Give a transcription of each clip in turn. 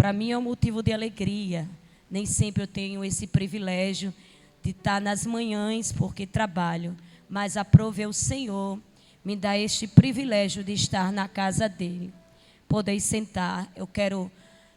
Para mim é um motivo de alegria. Nem sempre eu tenho esse privilégio de estar nas manhãs, porque trabalho. Mas aprove o Senhor me dá este privilégio de estar na casa dele. Poder sentar. Eu quero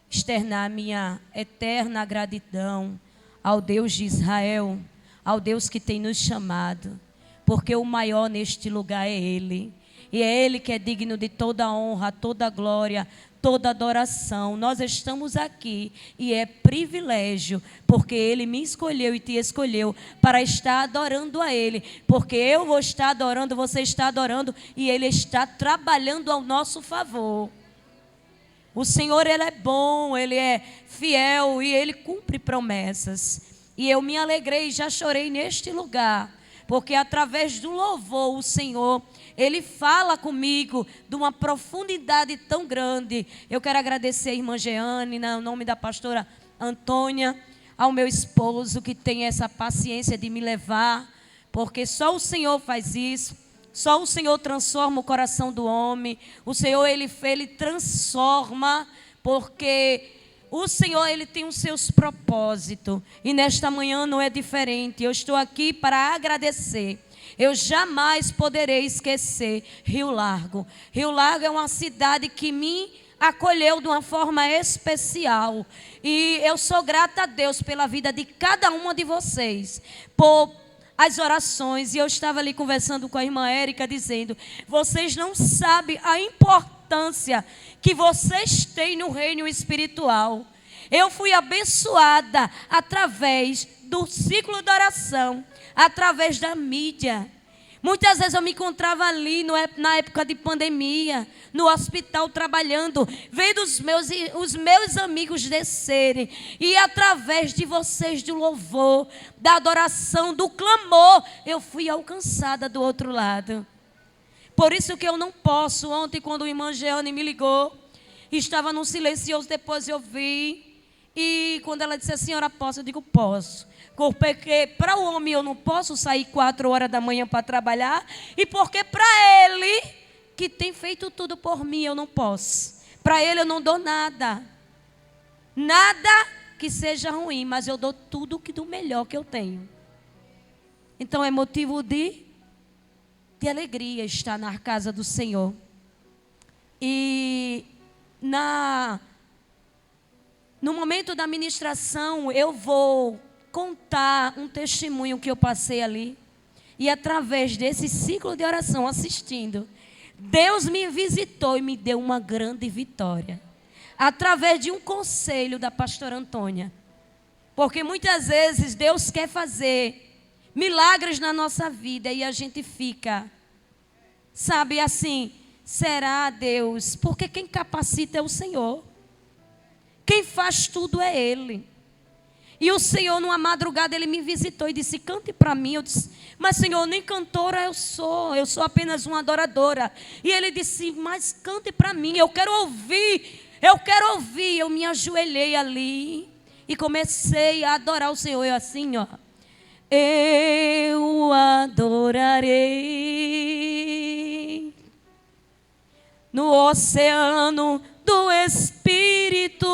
externar minha eterna gratidão ao Deus de Israel, ao Deus que tem nos chamado. Porque o maior neste lugar é Ele. E é Ele que é digno de toda honra, toda glória, toda adoração. Nós estamos aqui e é privilégio, porque Ele me escolheu e te escolheu para estar adorando a Ele. Porque eu vou estar adorando, você está adorando e Ele está trabalhando ao nosso favor. O Senhor, Ele é bom, Ele é fiel e Ele cumpre promessas. E eu me alegrei e já chorei neste lugar, porque através do louvor o Senhor, Ele fala comigo de uma profundidade tão grande. Eu quero agradecer a irmã Jeane, no nome da pastora Antônia, ao meu esposo que tem essa paciência de me levar, porque só o Senhor faz isso, só o Senhor transforma o coração do homem, o Senhor Ele transforma, porque o Senhor Ele tem os seus propósitos, e nesta manhã não é diferente. Eu estou aqui para agradecer. Eu jamais poderei esquecer Rio Largo. Rio Largo é uma cidade que me acolheu de uma forma especial. E eu sou grata a Deus pela vida de cada uma de vocês, por as orações. E eu estava ali conversando com a irmã Érica, dizendo: vocês não sabem a importância que vocês têm no reino espiritual. Eu fui abençoada através do ciclo de oração, através da mídia. Muitas vezes eu me encontrava ali na época de pandemia, no hospital trabalhando, vendo os meus amigos descerem. E através de vocês, do louvor, da adoração, do clamor, eu fui alcançada do outro lado. Por isso que eu não posso. Ontem, quando a irmã Jeane me ligou, estava num silencioso, depois eu vi. E quando ela disse: a senhora posso? Eu digo: posso. Porque para o homem eu não posso sair 4 horas da manhã para trabalhar. E porque para Ele, que tem feito tudo por mim, eu não posso. Para Ele eu não dou nada. Nada que seja ruim, mas eu dou tudo do melhor que eu tenho. Então é motivo de alegria estar na casa do Senhor. E no momento da ministração, eu vou contar um testemunho que eu passei ali. E através desse ciclo de oração, assistindo, Deus me visitou e me deu uma grande vitória. Através de um conselho da pastora Antônia. Porque muitas vezes Deus quer fazer milagres na nossa vida e a gente fica, sabe, assim: será Deus? Porque quem capacita é o Senhor. Quem faz tudo é Ele. E o Senhor, numa madrugada, Ele me visitou e disse: cante para mim. Eu disse: mas Senhor, nem cantora eu sou apenas uma adoradora. E Ele disse: mas cante para mim, eu quero ouvir. Eu me ajoelhei ali e comecei a adorar o Senhor. Eu assim, ó: eu adorarei no oceano do Espírito,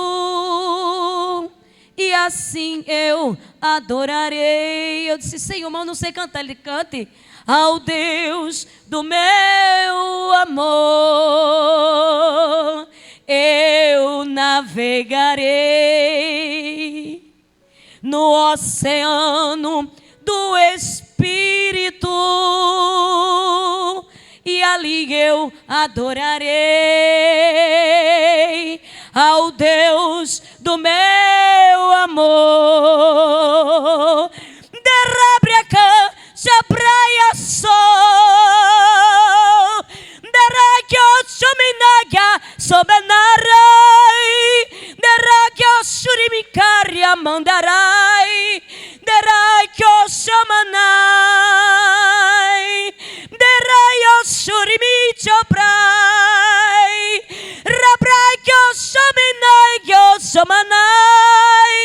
e assim eu adorarei. Eu disse: Senhor, mas eu não sei cantar. Ele: cante. Ao Deus do meu amor, eu navegarei no oceano do Espírito, e ali eu adorarei ao Deus do meu amor. Derrabriaca, jabraia sol, derrakio chuminaga sobenarai, derrakio shurimicaria mandarai, derrakio shamanai, derrakio shurimi choprai, rabrakio shaminai shamanai,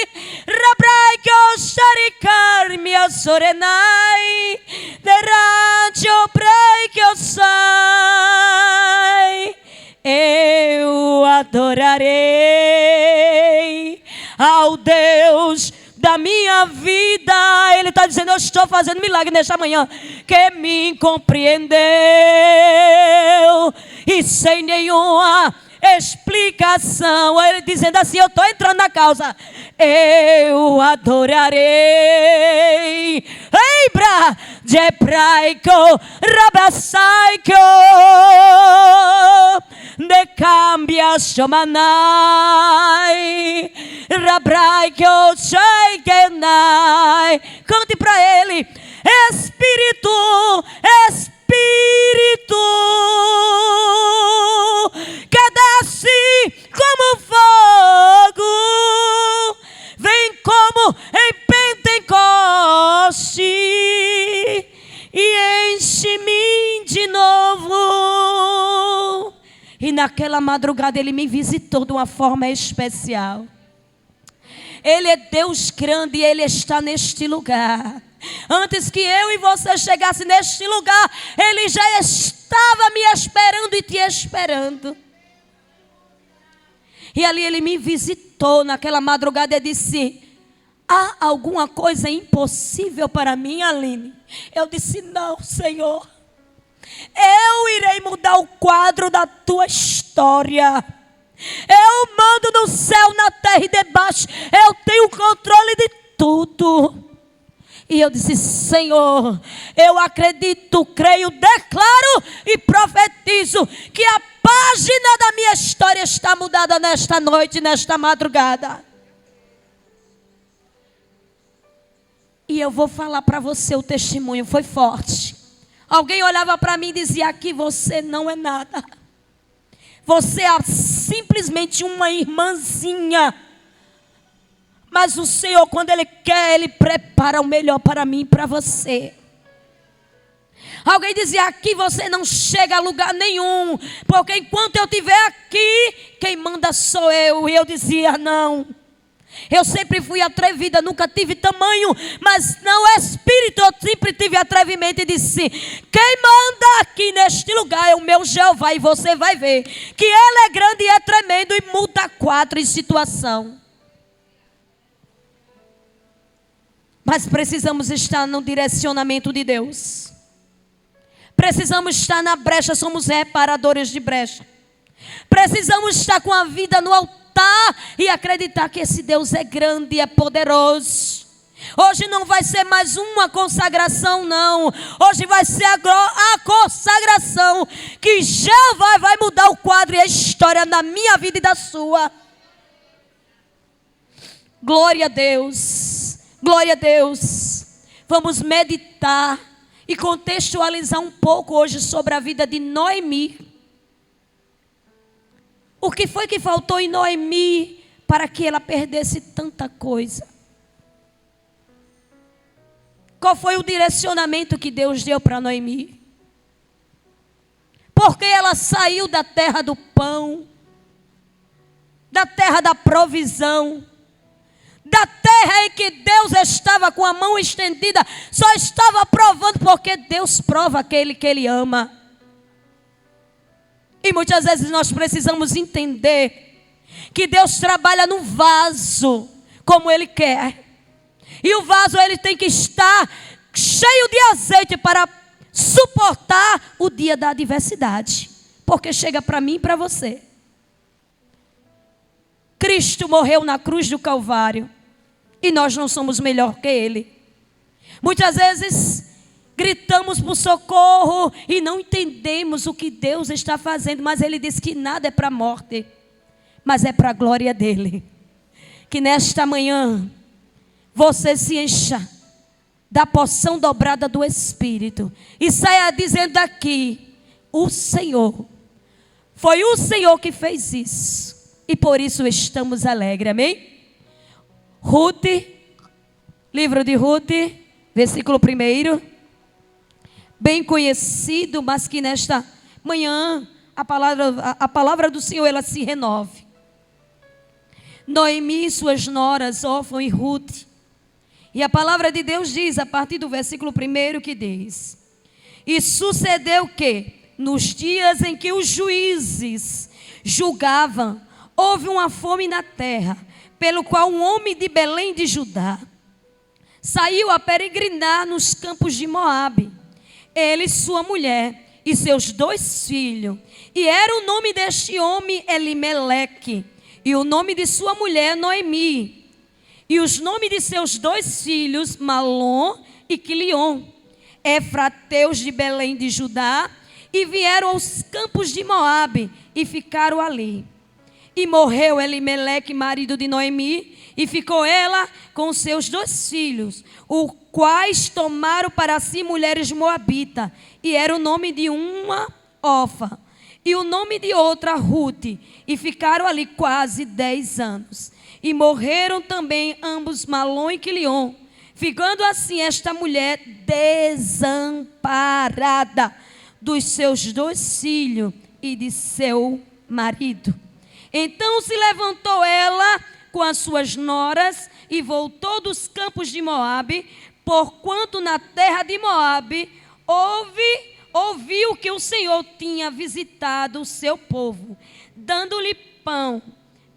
rabrakio sharikar mia sorenai, derrakio prakio sai, eu adorarei. ao Deus da minha vida. Ele está dizendo: eu estou fazendo milagre nesta manhã, que me compreendeu, e sem nenhuma explicação, ele dizendo assim: eu estou entrando na causa, eu adorarei. Eibra de hebraico, rabasaico, de cambia chamanai, rabraico shaikenai. Cante para ele: Espírito, Espírito, que desce como fogo, vem como em Pentecoste e enche-me de novo. E naquela madrugada ele me visitou de uma forma especial. Ele é Deus grande e Ele está neste lugar. Antes que eu e você chegasse neste lugar, Ele já estava me esperando e te esperando. E ali Ele me visitou naquela madrugada e disse: há alguma coisa impossível para mim, Aline? Eu disse: não, Senhor. Eu irei mudar o quadro da tua história. Eu mando no céu, na terra e debaixo. Eu tenho o controle de tudo. E eu disse: Senhor, eu acredito, creio, declaro e profetizo que a página da minha história está mudada nesta noite, nesta madrugada. E eu vou falar para você, o testemunho foi forte. Alguém olhava para mim e dizia: aqui você não é nada. Você é simplesmente uma irmãzinha. Mas o Senhor, quando Ele quer, Ele prepara o melhor para mim e para você. Alguém dizia: aqui você não chega a lugar nenhum, porque enquanto eu estiver aqui, quem manda sou eu. E eu dizia: não. Eu sempre fui atrevida, nunca tive tamanho, mas não é espírito, eu sempre tive atrevimento e disse: quem manda aqui neste lugar é o meu Jeová, e você vai ver que Ele é grande e é tremendo e muda quadro em situação. Mas precisamos estar no direcionamento de Deus. Precisamos estar na brecha, somos reparadores de brecha. Precisamos estar com a vida no altar e acreditar que esse Deus é grande e é poderoso. Hoje não vai ser mais uma consagração, não. Hoje vai ser a consagração que Jeová vai mudar o quadro e a história da minha vida e da sua. Glória a Deus. Glória a Deus. Vamos meditar e contextualizar um pouco hoje sobre a vida de Noemi. O que foi que faltou em Noemi para que ela perdesse tanta coisa? Qual foi o direcionamento que Deus deu para Noemi? Porque ela saiu da terra do pão, da terra da provisão, da terra em que Deus estava com a mão estendida, só estava provando, porque Deus prova aquele que Ele ama. E muitas vezes nós precisamos entender que Deus trabalha no vaso como Ele quer. E o vaso ele tem que estar cheio de azeite para suportar o dia da adversidade. Porque chega para mim e para você. Cristo morreu na cruz do Calvário e nós não somos melhor que Ele. Muitas vezes gritamos por socorro e não entendemos o que Deus está fazendo, mas Ele diz que nada é para a morte, mas é para a glória dEle. Que nesta manhã você se encha da porção dobrada do Espírito e saia dizendo daqui: o Senhor, foi o Senhor que fez isso e por isso estamos alegres, amém? Ruth, livro de Ruth, versículo 1, bem conhecido, mas que nesta manhã a palavra do Senhor ela se renove. Noemi e suas noras, Orfa e Ruth. E a palavra de Deus diz, a partir do versículo 1, que diz: e sucedeu que, nos dias em que os juízes julgavam, houve uma fome na terra, pelo qual um homem de Belém de Judá saiu a peregrinar nos campos de Moabe, ele, sua mulher e seus 2 filhos. E era o nome deste homem Elimeleque, e o nome de sua mulher Noemi, e os nomes de seus 2 filhos Malom e Quilion, efrateus de Belém de Judá, e vieram aos campos de Moabe e ficaram ali. E morreu Elimeleque, marido de Noemi, e ficou ela com seus 2 filhos, os quais tomaram para si mulheres moabitas, e era o nome de uma Ofa, e o nome de outra Rute, e ficaram ali quase 10 anos. E morreram também ambos, Malom e Quilion, ficando assim esta mulher desamparada dos seus 2 filhos e de seu marido. Então se levantou ela com as suas noras e voltou dos campos de Moabe, porquanto na terra de Moabe ouviu que o Senhor tinha visitado o seu povo, dando-lhe pão,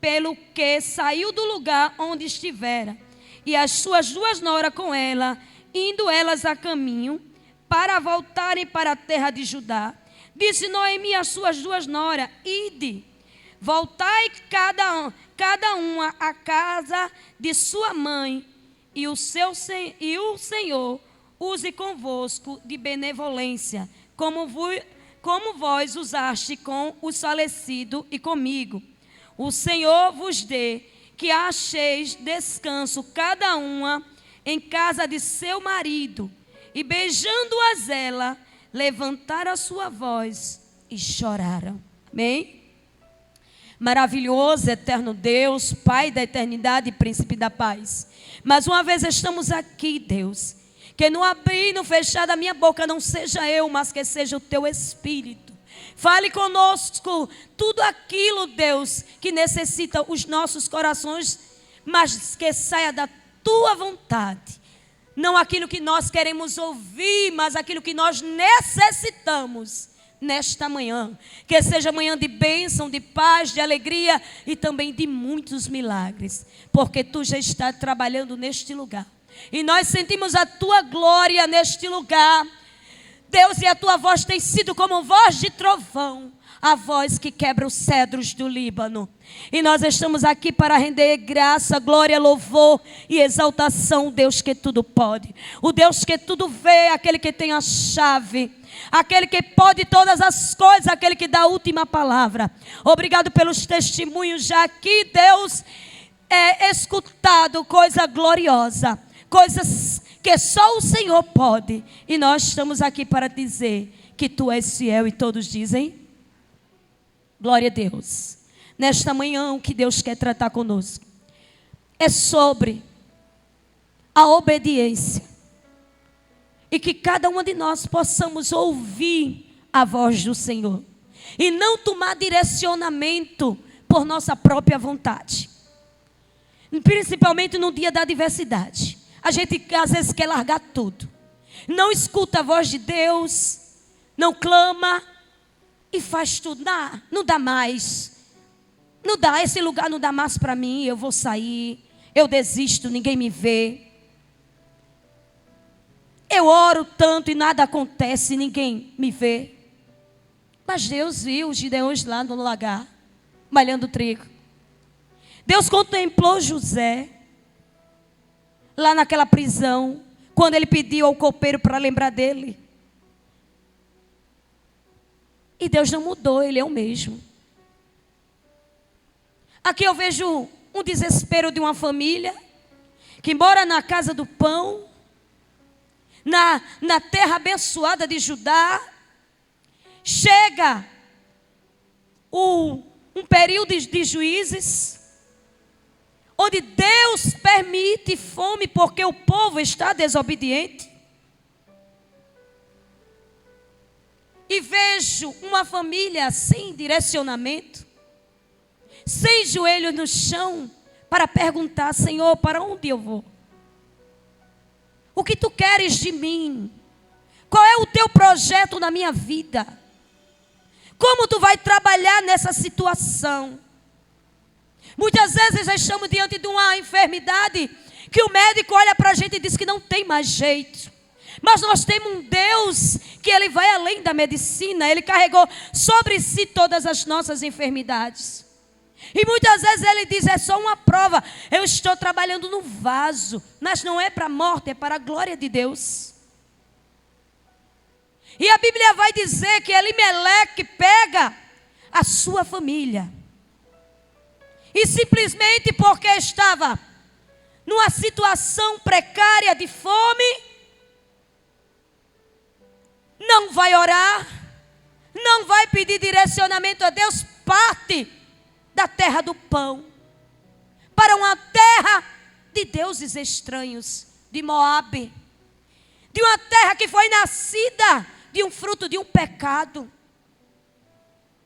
pelo que saiu do lugar onde estivera. E as suas 2 noras com ela, indo elas a caminho, para voltarem para a terra de Judá, disse Noemi às suas 2 noras: ide, voltai cada uma à casa de sua mãe, e o Senhor use convosco de benevolência, como vós usaste com os falecidos e comigo. O Senhor vos dê que acheis descanso cada uma em casa de seu marido. E beijando-as ela, levantaram a sua voz e choraram. Amém? Maravilhoso, eterno Deus, Pai da eternidade e Príncipe da paz. Mais uma vez estamos aqui, Deus. Que no abrir e no fechar da minha boca não seja eu, mas que seja o teu Espírito. Fale conosco tudo aquilo, Deus, que necessita os nossos corações, mas que saia da tua vontade. Não aquilo que nós queremos ouvir, mas aquilo que nós necessitamos nesta manhã. Que seja manhã de bênção, de paz, de alegria e também de muitos milagres. Porque tu já estás trabalhando neste lugar. E nós sentimos a tua glória neste lugar. Deus, e a tua voz tem sido como voz de trovão. A voz que quebra os cedros do Líbano. E nós estamos aqui para render graça, glória, louvor e exaltação. O Deus que tudo pode. O Deus que tudo vê, aquele que tem a chave. Aquele que pode todas as coisas, aquele que dá a última palavra. Obrigado pelos testemunhos já aqui, Deus, escutado coisa gloriosa. Coisas que só o Senhor pode. E nós estamos aqui para dizer que tu és fiel, e todos dizem glória a Deus. Nesta manhã, o que Deus quer tratar conosco é sobre a obediência. E que cada uma de nós possamos ouvir a voz do Senhor. E não tomar direcionamento por nossa própria vontade. Principalmente no dia da adversidade. A gente às vezes quer largar tudo. Não escuta a voz de Deus. Não clama. E faz tudo. Não dá mais. Não dá, esse lugar não dá mais para mim. Eu vou sair. Eu desisto, ninguém me vê. Eu oro tanto e nada acontece, ninguém me vê. Mas Deus viu os gideões lá no lagar, malhando trigo. Deus contemplou José, lá naquela prisão, quando ele pediu ao copeiro para lembrar dele. E Deus não mudou, Ele é o mesmo. Aqui eu vejo um desespero de uma família, que mora na casa do pão, na terra abençoada de Judá. Chega um período de juízes, onde Deus permite fome porque o povo está desobediente. E vejo uma família sem direcionamento, sem joelho no chão, para perguntar: Senhor, para onde eu vou? O que tu queres de mim? Qual é o teu projeto na minha vida? Como tu vai trabalhar nessa situação? Muitas vezes já estamos diante de uma enfermidade que o médico olha para a gente e diz que não tem mais jeito. Mas nós temos um Deus que Ele vai além da medicina. Ele carregou sobre si todas as nossas enfermidades. E muitas vezes Ele diz, é só uma prova. Eu estou trabalhando no vaso. Mas não é para a morte, é para a glória de Deus. E a Bíblia vai dizer que Elimeleque pega a sua família. E simplesmente porque estava numa situação precária de fome, não vai orar, não vai pedir direcionamento a Deus, parte da terra do pão para uma terra de deuses estranhos, de Moabe, de uma terra que foi nascida de um fruto de um pecado,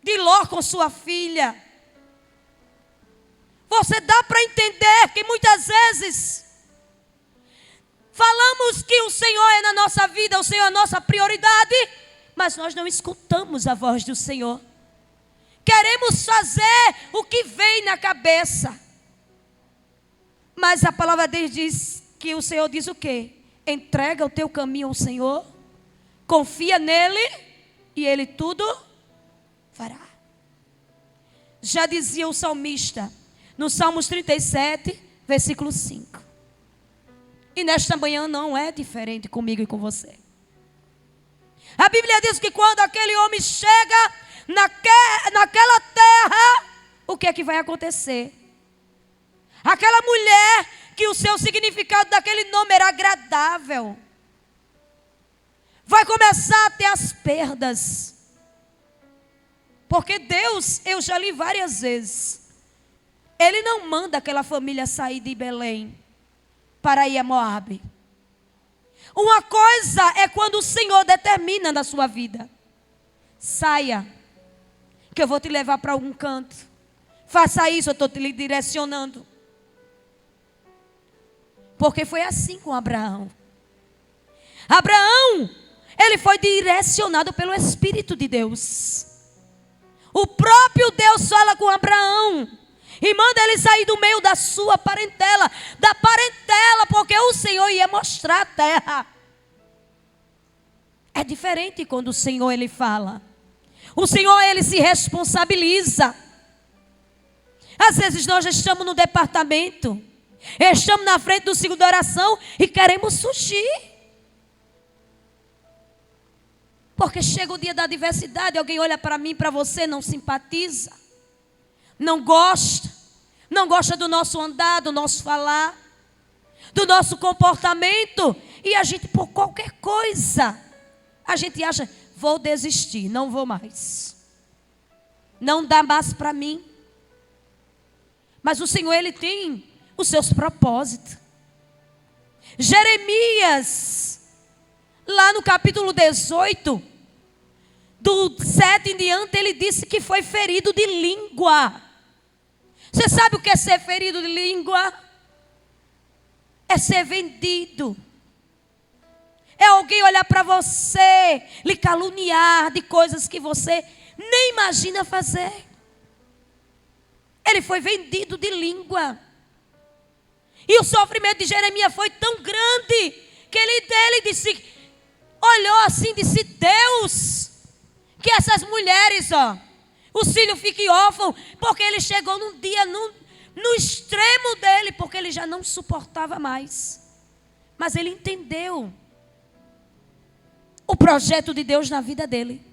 de Ló com sua filha. Você dá para entender que muitas vezes falamos que o Senhor é na nossa vida, o Senhor é a nossa prioridade, mas nós não escutamos a voz do Senhor. Queremos fazer o que vem na cabeça. Mas a palavra de Deus diz que o Senhor diz o quê? Entrega o teu caminho ao Senhor, confia nele e Ele tudo fará. Já dizia o salmista, no Salmos 37, versículo 5. E nesta manhã não é diferente comigo e com você. A Bíblia diz que quando aquele homem chega naquela terra, o que é que vai acontecer? Aquela mulher, que o seu significado daquele nome era agradável, vai começar a ter as perdas. Porque Deus, eu já li várias vezes, Ele não manda aquela família sair de Belém para ir a Moabe. Uma coisa é quando o Senhor determina na sua vida: saia, que eu vou te levar para algum canto. Faça isso, eu estou te direcionando. Porque foi assim com Abraão. Abraão, ele foi direcionado pelo Espírito de Deus. O próprio Deus fala com Abraão e manda ele sair do meio da sua parentela, porque o Senhor ia mostrar a terra. É diferente quando o Senhor ele fala. O Senhor ele se responsabiliza. Às vezes nós já estamos no departamento, estamos na frente do círculo de oração e queremos fugir. Porque chega o dia da adversidade, alguém olha para mim, para você, não simpatiza, não gosta do nosso andar, do nosso falar, do nosso comportamento, e a gente, por qualquer coisa, a gente acha, vou desistir, não vou mais, não dá mais para mim. Mas o Senhor, Ele tem os seus propósitos. Jeremias, lá no capítulo 18, do 7 em diante, ele disse que foi ferido de língua. Você sabe o que é ser ferido de língua? É ser vendido. É alguém olhar para você, lhe caluniar de coisas que você nem imagina fazer. Ele foi vendido de língua. E o sofrimento de Jeremias foi tão grande que ele disse, olhou assim e disse, Deus, que essas mulheres, os filhos fiquem órfãos, porque ele chegou num dia no extremo dele, porque ele já não suportava mais. Mas ele entendeu o projeto de Deus na vida dele.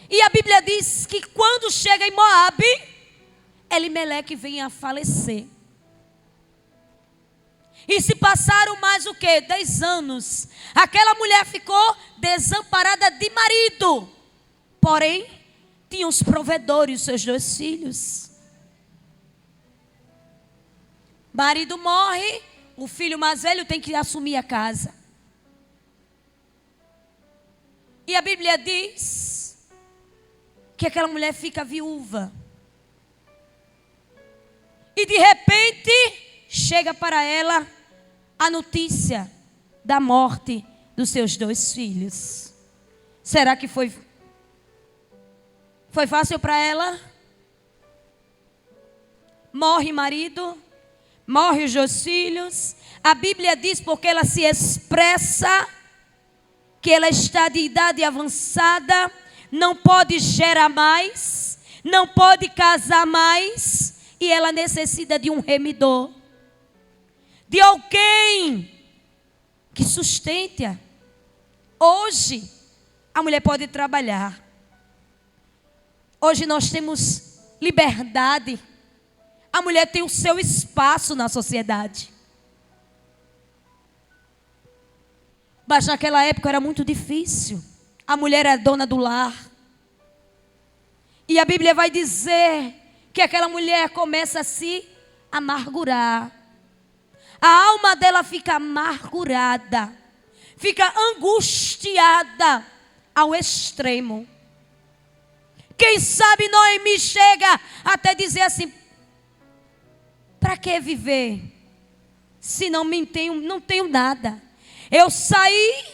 E a Bíblia diz que quando chega em Moabe, Elimeleque vem a falecer. E se passaram mais o quê? 10 anos. Aquela mulher ficou desamparada de marido. Porém, tinha os provedores, seus 2 filhos. Marido morre, o filho mais velho tem que assumir a casa. E a Bíblia diz que aquela mulher fica viúva. E de repente chega para ela a notícia da morte dos seus 2 filhos. Será que foi fácil para ela? morre marido, morre os dois filhos. A Bíblia diz porque ela se expressa que ela está de idade avançada, não pode gerar mais, não pode casar mais, e ela necessita de um remidor, de alguém que sustente-a. Hoje, a mulher pode trabalhar. Hoje nós temos liberdade. A mulher tem o seu espaço na sociedade. Mas naquela época era muito difícil. A mulher era dona do lar. E a Bíblia vai dizer que aquela mulher começa a se amargurar. A alma dela fica amargurada, fica angustiada ao extremo. Quem sabe Noemi chega até dizer assim: para que viver se não tenho nada? Eu saí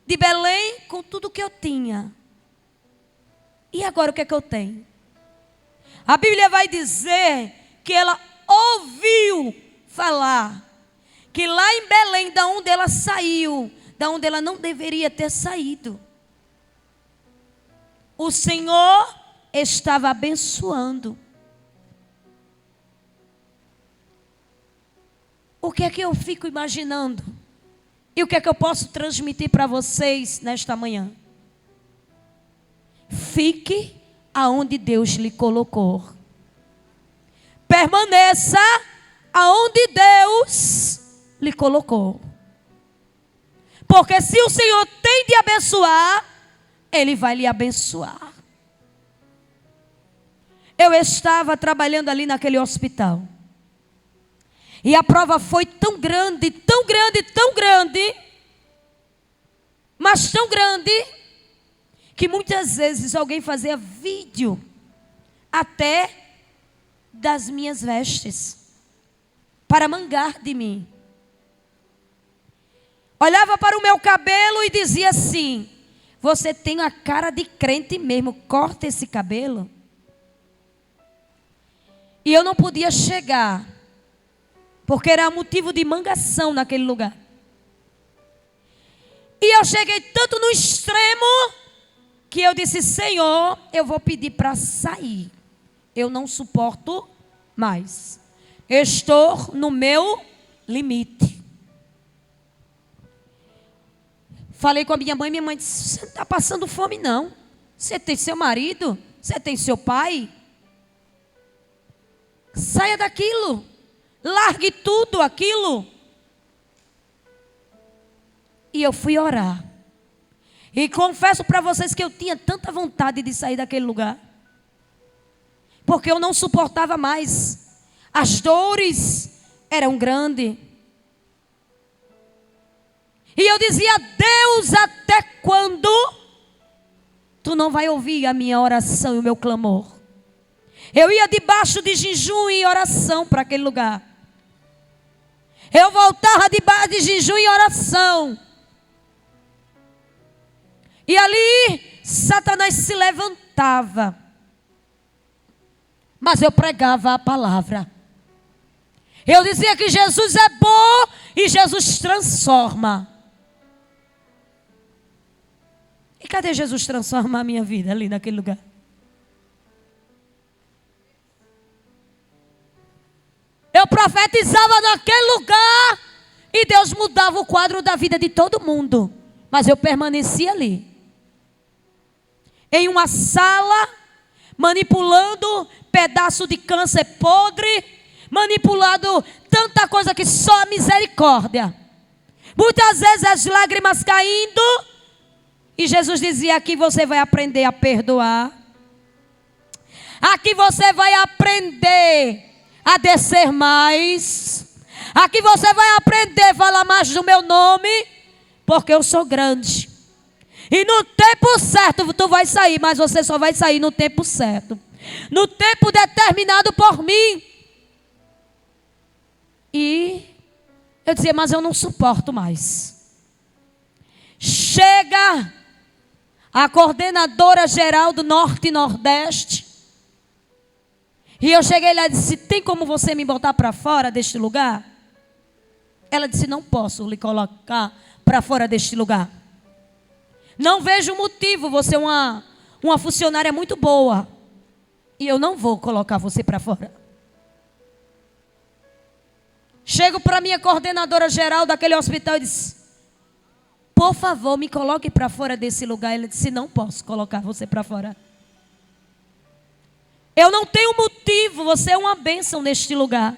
de Belém com tudo que eu tinha. E agora o que é que eu tenho? A Bíblia vai dizer que ela ouviu falar que lá em Belém, da onde ela saiu, da onde ela não deveria ter saído, o Senhor estava abençoando. O que é que eu fico imaginando? E o que é que eu posso transmitir para vocês nesta manhã? Fique aonde Deus lhe colocou. Permaneça aonde Deus lhe colocou. Porque se o Senhor tem de abençoar, Ele vai lhe abençoar. Eu estava trabalhando ali naquele hospital. E a prova foi tão grande, tão grande, tão grande, mas tão grande, que muitas vezes alguém fazia vídeo até das minhas vestes, para mangar de mim. Olhava para o meu cabelo e dizia assim: você tem a cara de crente mesmo, corta esse cabelo. E eu não podia chegar, porque era motivo de mangação naquele lugar. E eu cheguei tanto no extremo, que eu disse: Senhor, eu vou pedir para sair. Eu não suporto mais. Estou no meu limite. Falei com a minha mãe disse: você não está passando fome não. Você tem seu marido, você tem seu pai. Saia daquilo. Largue tudo aquilo. E eu fui orar. E confesso para vocês que eu tinha tanta vontade de sair daquele lugar. Porque eu não suportava mais. As dores eram grandes. E eu dizia: Deus, até quando tu não vai ouvir a minha oração e o meu clamor? Eu ia debaixo de jejum e oração para aquele lugar. Eu voltava debaixo de jejum e oração. E ali Satanás se levantava. Mas eu pregava a palavra. Eu dizia que Jesus é bom e Jesus transforma. E cadê Jesus transformar a minha vida ali naquele lugar? Eu profetizava naquele lugar e Deus mudava o quadro da vida de todo mundo. Mas eu permanecia ali. Em uma sala, manipulando pedaço de câncer podre, manipulado tanta coisa que só a misericórdia. Muitas vezes as lágrimas caindo, e Jesus dizia: aqui você vai aprender a perdoar. Aqui você vai aprender a descer mais. Aqui você vai aprender a falar mais do meu nome, porque eu sou grande. E no tempo certo tu vai sair, mas você só vai sair no tempo certo. No tempo determinado por mim. E eu dizia: mas eu não suporto mais. Chega a coordenadora geral do Norte e Nordeste E eu cheguei lá e disse: tem como você me botar para fora deste lugar? Ela disse: não posso lhe colocar para fora deste lugar. Não vejo motivo, você é uma funcionária muito boa. E eu não vou colocar você para fora. Chego para a minha coordenadora geral daquele hospital e disse: por favor, me coloque para fora desse lugar. Ela disse: não posso colocar você para fora. Eu não tenho motivo, você é uma bênção neste lugar.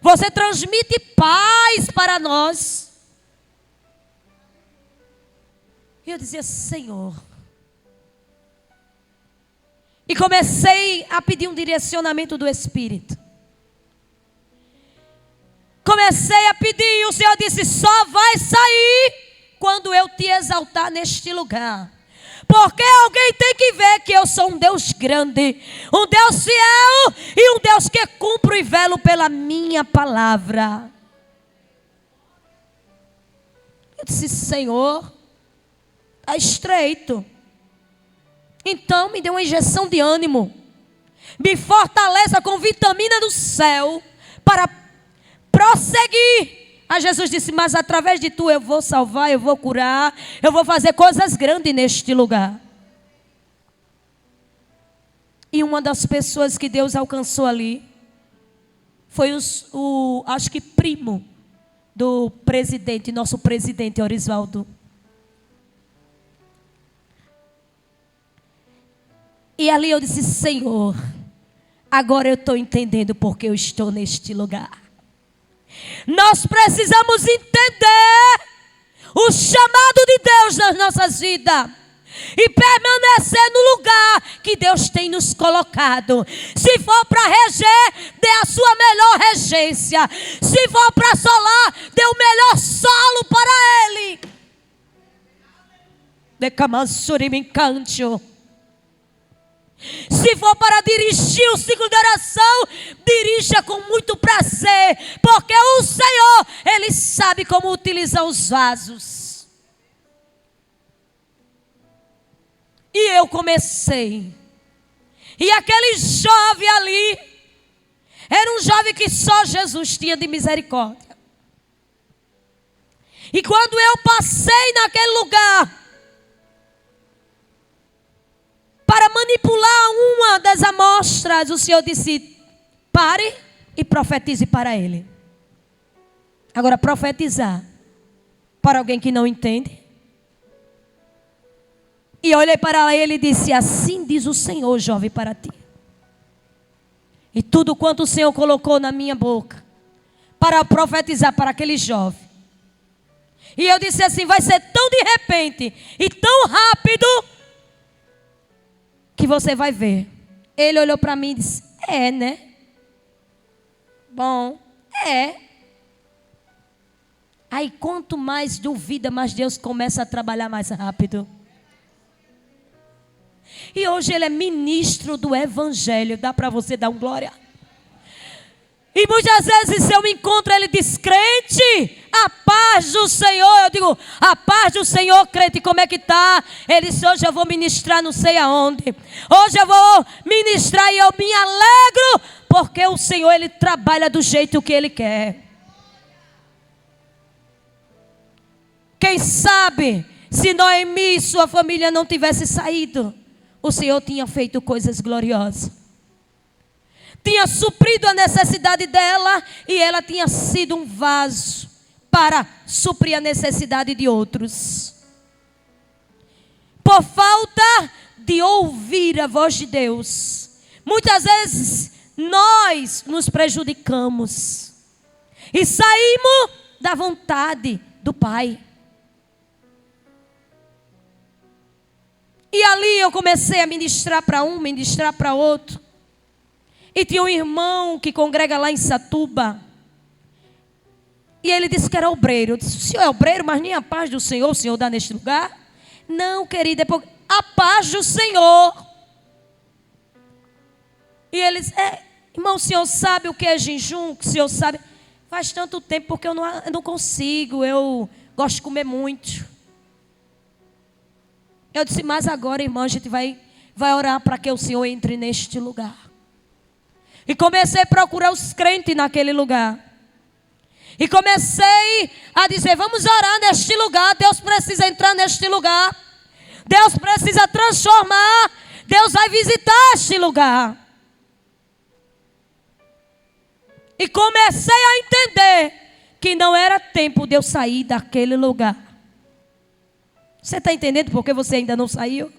Você transmite paz para nós. E eu dizia: Senhor. E comecei a pedir um direcionamento do Espírito. Comecei a pedir e o Senhor disse: só vai sair quando eu te exaltar neste lugar. Porque alguém tem que ver que eu sou um Deus grande, um Deus fiel e um Deus que cumpro e velo pela minha palavra. Eu disse: Senhor, está estreito. Então me dê uma injeção de ânimo. Me fortaleça com vitamina do céu para prosseguir. Aí Jesus disse: mas através de tu eu vou salvar, eu vou curar, eu vou fazer coisas grandes neste lugar. E uma das pessoas que Deus alcançou ali foi acho que primo do presidente, nosso presidente Orisvaldo. E ali eu disse: Senhor, agora eu estou entendendo porque eu estou neste lugar. Nós precisamos entender o chamado de Deus nas nossas vidas e permanecer no lugar que Deus tem nos colocado. Se for para reger, dê a sua melhor regência. Se for para solar, dê o melhor solo para Ele. De camansurimincancho. Se for para dirigir o ciclo de oração, dirija com muito prazer, porque o Senhor, Ele sabe como utilizar os vasos. E eu comecei. E aquele jovem ali, era um jovem que só Jesus tinha de misericórdia. E quando eu passei naquele lugar, para manipular uma das amostras, o Senhor disse: pare e profetize para ele. Agora, profetizar para alguém que não entende. E eu olhei para ele e disse: assim diz o Senhor, jovem, para ti. E tudo quanto o Senhor colocou na minha boca para profetizar para aquele jovem. E eu disse assim: vai ser tão de repente e tão rápido que você vai ver. Ele olhou para mim e disse: é, né? Bom, é. Aí quanto mais duvida, mais Deus começa a trabalhar mais rápido. E hoje ele é ministro do Evangelho. Dá para você dar um glória? E muitas vezes eu me encontro ele diz: crente, a paz do Senhor. Eu digo: a paz do Senhor, crente, como é que está? Ele disse: hoje eu vou ministrar não sei aonde. Hoje eu vou ministrar e eu me alegro, porque o Senhor, Ele trabalha do jeito que Ele quer. Quem sabe, se Noemi e sua família não tivessem saído, o Senhor tinha feito coisas gloriosas. Tinha suprido a necessidade dela e ela tinha sido um vaso para suprir a necessidade de outros. Por falta de ouvir a voz de Deus, muitas vezes nós nos prejudicamos e saímos da vontade do Pai. E ali eu comecei a ministrar para um, ministrar para outro. E tinha um irmão que congrega lá em Satuba. E ele disse que era obreiro. Eu disse: o senhor é obreiro, mas nem a paz do Senhor o Senhor dá neste lugar? Não, querido, é a paz do Senhor. E ele disse: irmão, o senhor sabe o que é jejum? O senhor sabe? Faz tanto tempo porque eu não consigo, eu gosto de comer muito. Eu disse: mas agora, irmão, a gente vai orar para que o Senhor entre neste lugar. E comecei a procurar os crentes naquele lugar. E comecei a dizer: vamos orar neste lugar. Deus precisa entrar neste lugar. Deus precisa transformar. Deus vai visitar este lugar. E comecei a entender que não era tempo de eu sair daquele lugar. Você está entendendo por que você ainda não saiu?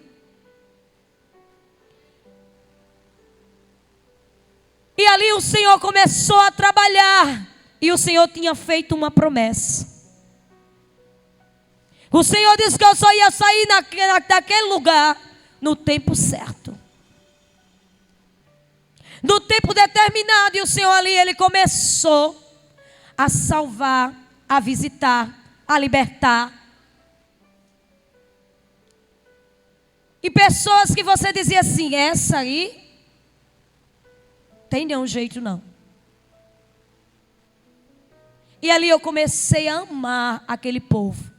E ali o Senhor começou a trabalhar. E o Senhor tinha feito uma promessa. O Senhor disse que eu só ia sair daquele lugar no tempo certo. No tempo determinado. E o Senhor ali, Ele começou a salvar, a visitar, a libertar. E pessoas que você dizia assim: essa aí tem nenhum jeito não. E ali eu comecei a amar aquele povo.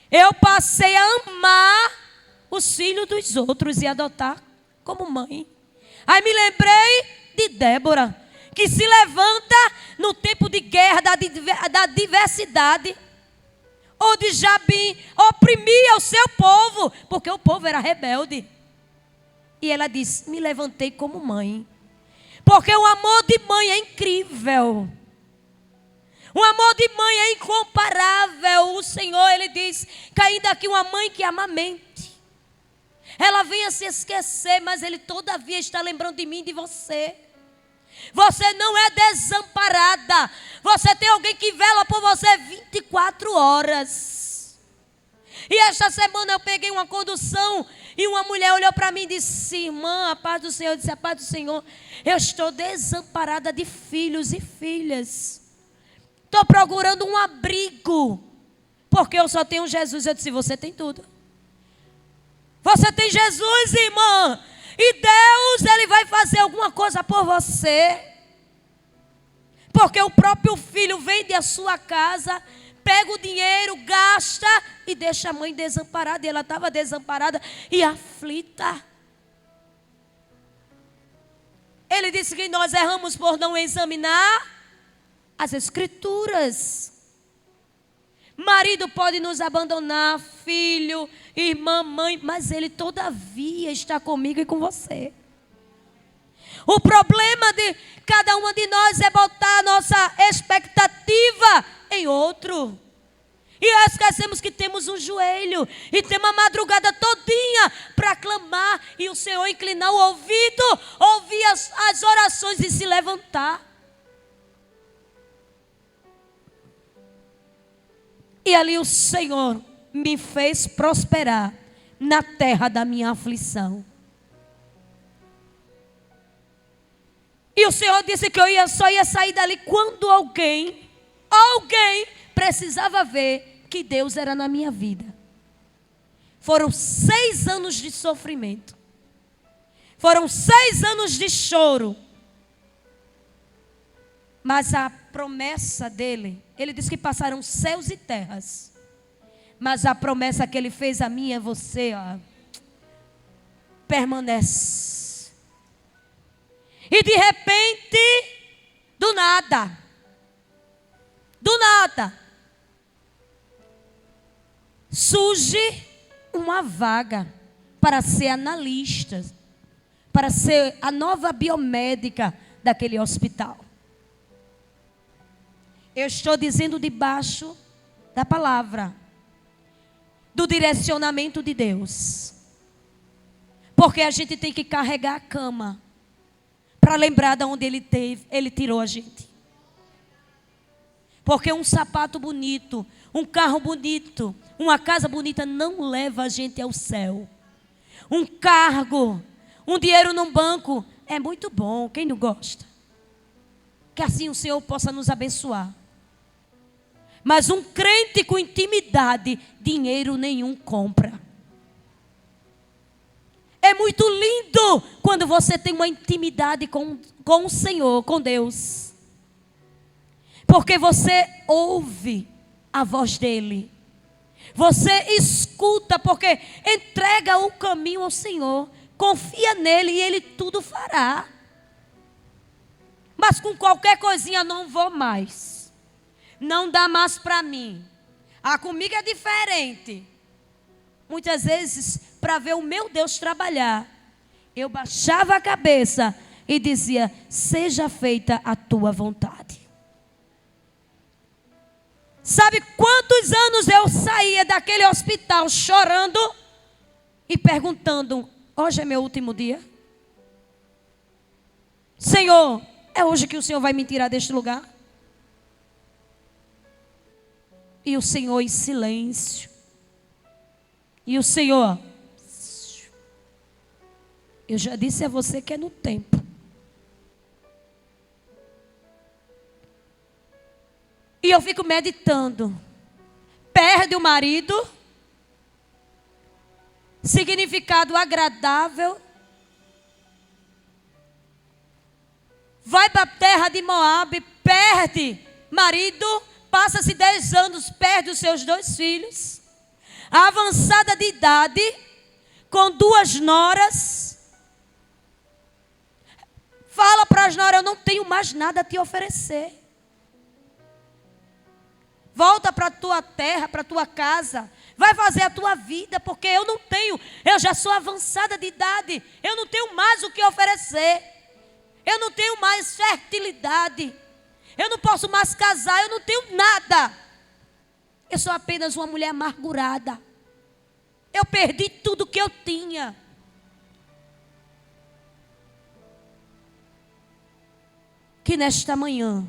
Eu passei a amar os filhos dos outros e adotar como mãe. Aí me lembrei de Débora, que se levanta no tempo de guerra, da diversidade. Ou de Jabim, oprimia o seu povo, porque o povo era rebelde. E ela disse: me levantei como mãe. Porque o amor de mãe é incrível. O amor de mãe é incomparável. O Senhor, Ele diz que ainda que uma mãe que amamente, ela venha se esquecer, mas Ele todavia está lembrando de mim e de você. Você não é desamparada. Você tem alguém que vela por você 24 horas. E esta semana eu peguei uma condução e uma mulher olhou para mim e disse: irmã, a paz do Senhor. Eu disse: a paz do Senhor. Eu estou desamparada de filhos e filhas. Estou procurando um abrigo, porque eu só tenho Jesus. Eu disse: você tem tudo. Você tem Jesus, irmã. E Deus, Ele vai fazer alguma coisa por você. Porque o próprio filho vende a sua casa, pega o dinheiro, gasta e deixa a mãe desamparada. E ela estava desamparada e aflita. Ele disse que nós erramos por não examinar as Escrituras. Marido pode nos abandonar, filho, irmã, mãe, mas Ele todavia está comigo e com você. O problema de cada uma de nós é botar a nossa expectativa em outro. E esquecemos que temos um joelho e temos a madrugada todinha para clamar e o Senhor inclinar o ouvido, ouvir as orações e se levantar. E ali o Senhor me fez prosperar na terra da minha aflição. E o Senhor disse que eu só ia sair dali quando alguém precisava ver que Deus era na minha vida. Foram 6 anos de sofrimento. Foram 6 anos de choro. Mas a promessa dele, Ele disse que passaram céus e terras. Mas a promessa que Ele fez a mim e a você, permanece. E de repente, do nada, surge uma vaga para ser analista, para ser a nova biomédica daquele hospital. Eu estou dizendo debaixo da palavra, do direcionamento de Deus. Porque a gente tem que carregar a cama para lembrar de onde Ele tirou a gente. Porque um sapato bonito, um carro bonito, uma casa bonita não leva a gente ao céu. Um cargo, um dinheiro num banco é muito bom, quem não gosta? Que assim o Senhor possa nos abençoar. Mas um crente com intimidade, dinheiro nenhum compra. É muito lindo quando você tem uma intimidade com o Senhor, com Deus. Porque você ouve a voz dEle. Você escuta, porque entrega o caminho ao Senhor. Confia nele e Ele tudo fará. mas com qualquer coisinha não vou mais. Não dá mais para mim. Comigo é diferente. Muitas vezes, para ver o meu Deus trabalhar, eu baixava a cabeça e dizia: seja feita a tua vontade. Sabe quantos anos eu saía daquele hospital chorando e perguntando: hoje é meu último dia? Senhor, é hoje que o Senhor vai me tirar deste lugar? E o Senhor em silêncio. E o Senhor: eu já disse a você que é no tempo. E eu fico meditando. Perde o marido, significado agradável, vai para a terra de Moabe, perde marido, passa-se 10 anos, perde os seus 2 filhos, avançada de idade, com 2 noras, fala para as noras: eu não tenho mais nada a te oferecer. Volta para a tua terra, para a tua casa. Vai fazer a tua vida, porque eu não tenho. Eu já sou avançada de idade. Eu não tenho mais o que oferecer. Eu não tenho mais fertilidade. Eu não posso mais casar. Eu não tenho nada. Eu sou apenas uma mulher amargurada. Eu perdi tudo que eu tinha. Que nesta manhã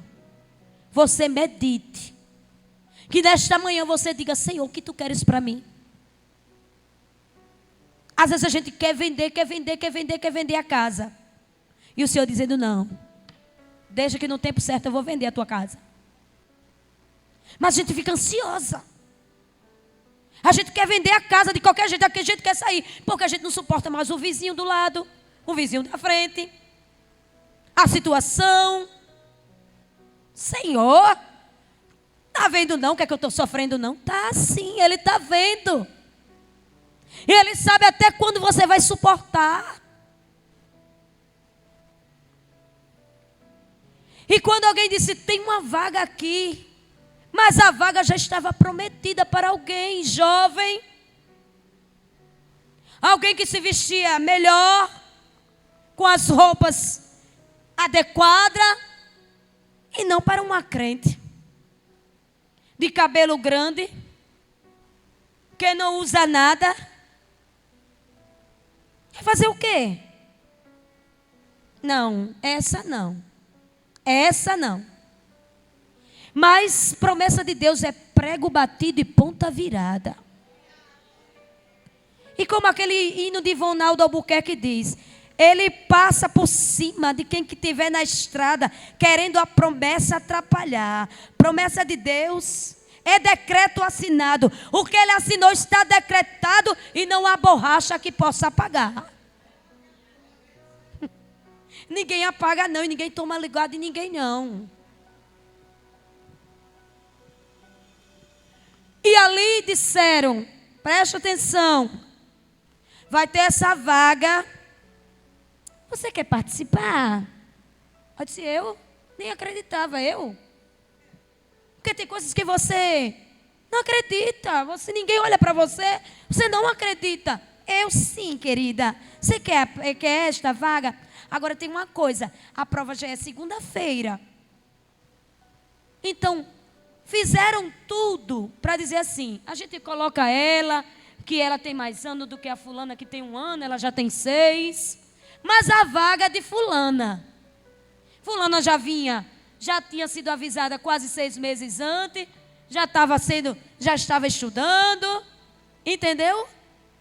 você medite. Que nesta manhã você diga: Senhor, o que tu queres para mim? Às vezes a gente quer vender a casa. E o Senhor dizendo: não, deixa que no tempo certo eu vou vender a tua casa. Mas a gente fica ansiosa. A gente quer vender a casa de qualquer jeito, daquele jeito quer sair. Porque a gente não suporta mais o vizinho do lado, o vizinho da frente, a situação. Senhor, está vendo não o que é que eu estou sofrendo não? Está sim, Ele está vendo. E Ele sabe até quando você vai suportar. E quando alguém disse: tem uma vaga aqui, mas a vaga já estava prometida para alguém jovem, alguém que se vestia melhor, com as roupas adequadas, e não para uma crente de cabelo grande, que não usa nada. Vai fazer o quê? Não, essa não. Essa não. Mas promessa de Deus é prego batido e ponta virada. E como aquele hino de Ivonaldo Albuquerque diz: Ele passa por cima de quem que estiver na estrada, querendo a promessa atrapalhar. Promessa de Deus é decreto assinado. O que Ele assinou está decretado e não há borracha que possa apagar. Ninguém apaga não, e ninguém toma ligado em ninguém não. E ali disseram: preste atenção, vai ter essa vaga. Você quer participar? Eu disse: eu nem acreditava, eu. Porque tem coisas que você não acredita. Ninguém olha para você, você não acredita. Eu sim, querida. Você quer esta vaga? Agora tem uma coisa, a prova já é segunda-feira. Então, fizeram tudo para dizer assim: a gente coloca ela, que ela tem mais anos do que a fulana que tem 1 ano, ela já tem 6. Mas a vaga é de fulana. Fulana já tinha sido avisada quase 6 meses antes, já estava estudando, entendeu?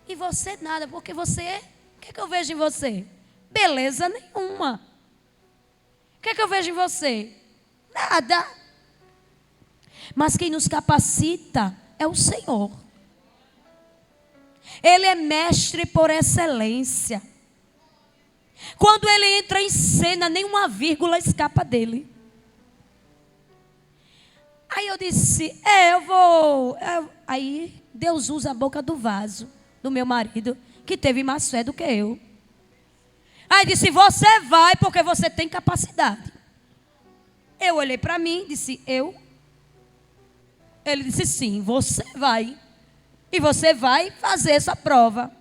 E você nada, porque você, o que é que eu vejo em você? Beleza nenhuma. O que é que eu vejo em você? Nada. Mas quem nos capacita é o Senhor. Ele é mestre por excelência. Quando Ele entra em cena, nenhuma vírgula escapa dele. Aí eu disse: eu vou. Aí Deus usa a boca do vaso do meu marido, que teve mais fé do que eu. Aí disse: você vai porque você tem capacidade. Eu olhei para mim e disse, eu? Ele disse, sim, você vai. E você vai fazer essa prova.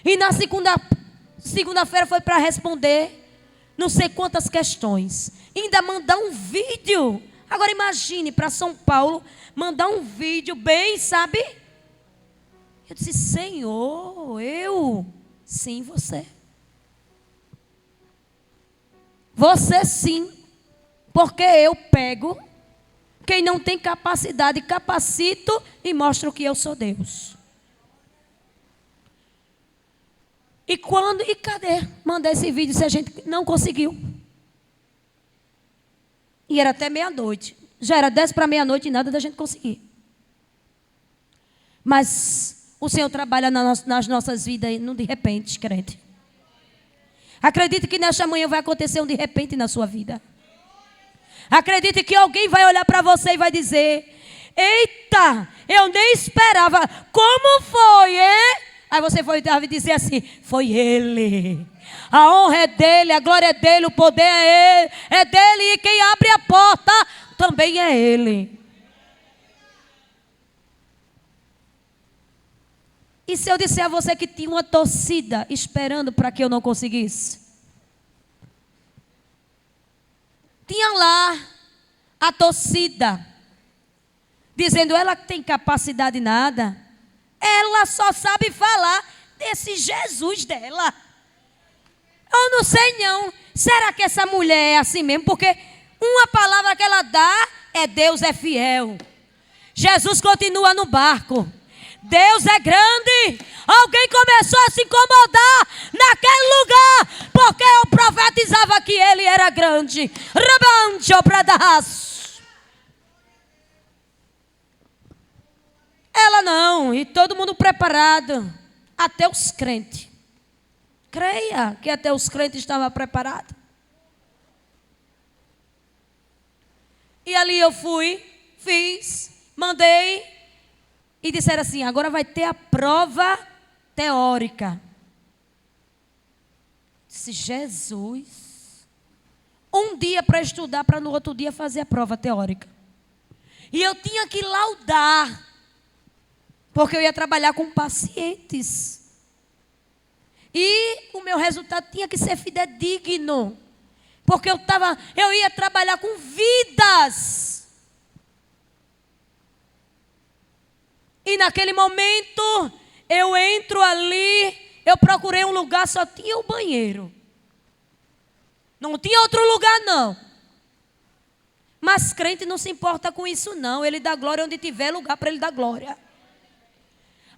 E na segunda-feira foi para responder não sei quantas questões. Ainda mandar um vídeo. Agora imagine, para São Paulo, mandar um vídeo bem, sabe? Eu disse, Senhor, eu? Sim, você. Você sim. Porque eu pego quem não tem capacidade, capacito e mostro que eu sou Deus. E cadê? Mandei esse vídeo se a gente não conseguiu. E era até meia-noite. Já era 10 para meia-noite e nada da gente conseguir. Mas o Senhor trabalha nas nossas vidas no de repente, crente. Acredite que nesta manhã vai acontecer um de repente na sua vida. Acredite que alguém vai olhar para você e vai dizer, eita, eu nem esperava. Como foi, hein? Aí você vai dizer assim, foi Ele. A honra é dEle, a glória é dEle, o poder é dEle. E quem abre a porta também é Ele. E se eu disser a você que tinha uma torcida esperando para que eu não conseguisse? Tinha lá a torcida, dizendo, ela tem capacidade nada. Ela só sabe falar desse Jesus dela. Eu não sei não. Será que essa mulher é assim mesmo? Porque uma palavra que ela dá é Deus é fiel. Jesus continua no barco. Deus é grande. Alguém começou a se incomodar naquele lugar, porque eu profetizava que ele era grande. Ela não, e todo mundo preparado, até os crentes. Creia que até os crentes estavam preparados. E ali eu fui, fiz, mandei. E disseram assim, agora vai ter a prova teórica. Disse, Jesus. Um dia para estudar, para no outro dia fazer a prova teórica. E eu tinha que laudar. Porque eu ia trabalhar com pacientes. E o meu resultado tinha que ser fidedigno. Porque eu ia trabalhar com vidas. E naquele momento, eu entro ali, eu procurei um lugar, só tinha o banheiro. Não tinha outro lugar, não. Mas crente não se importa com isso, não. Ele dá glória onde tiver lugar para ele dar glória.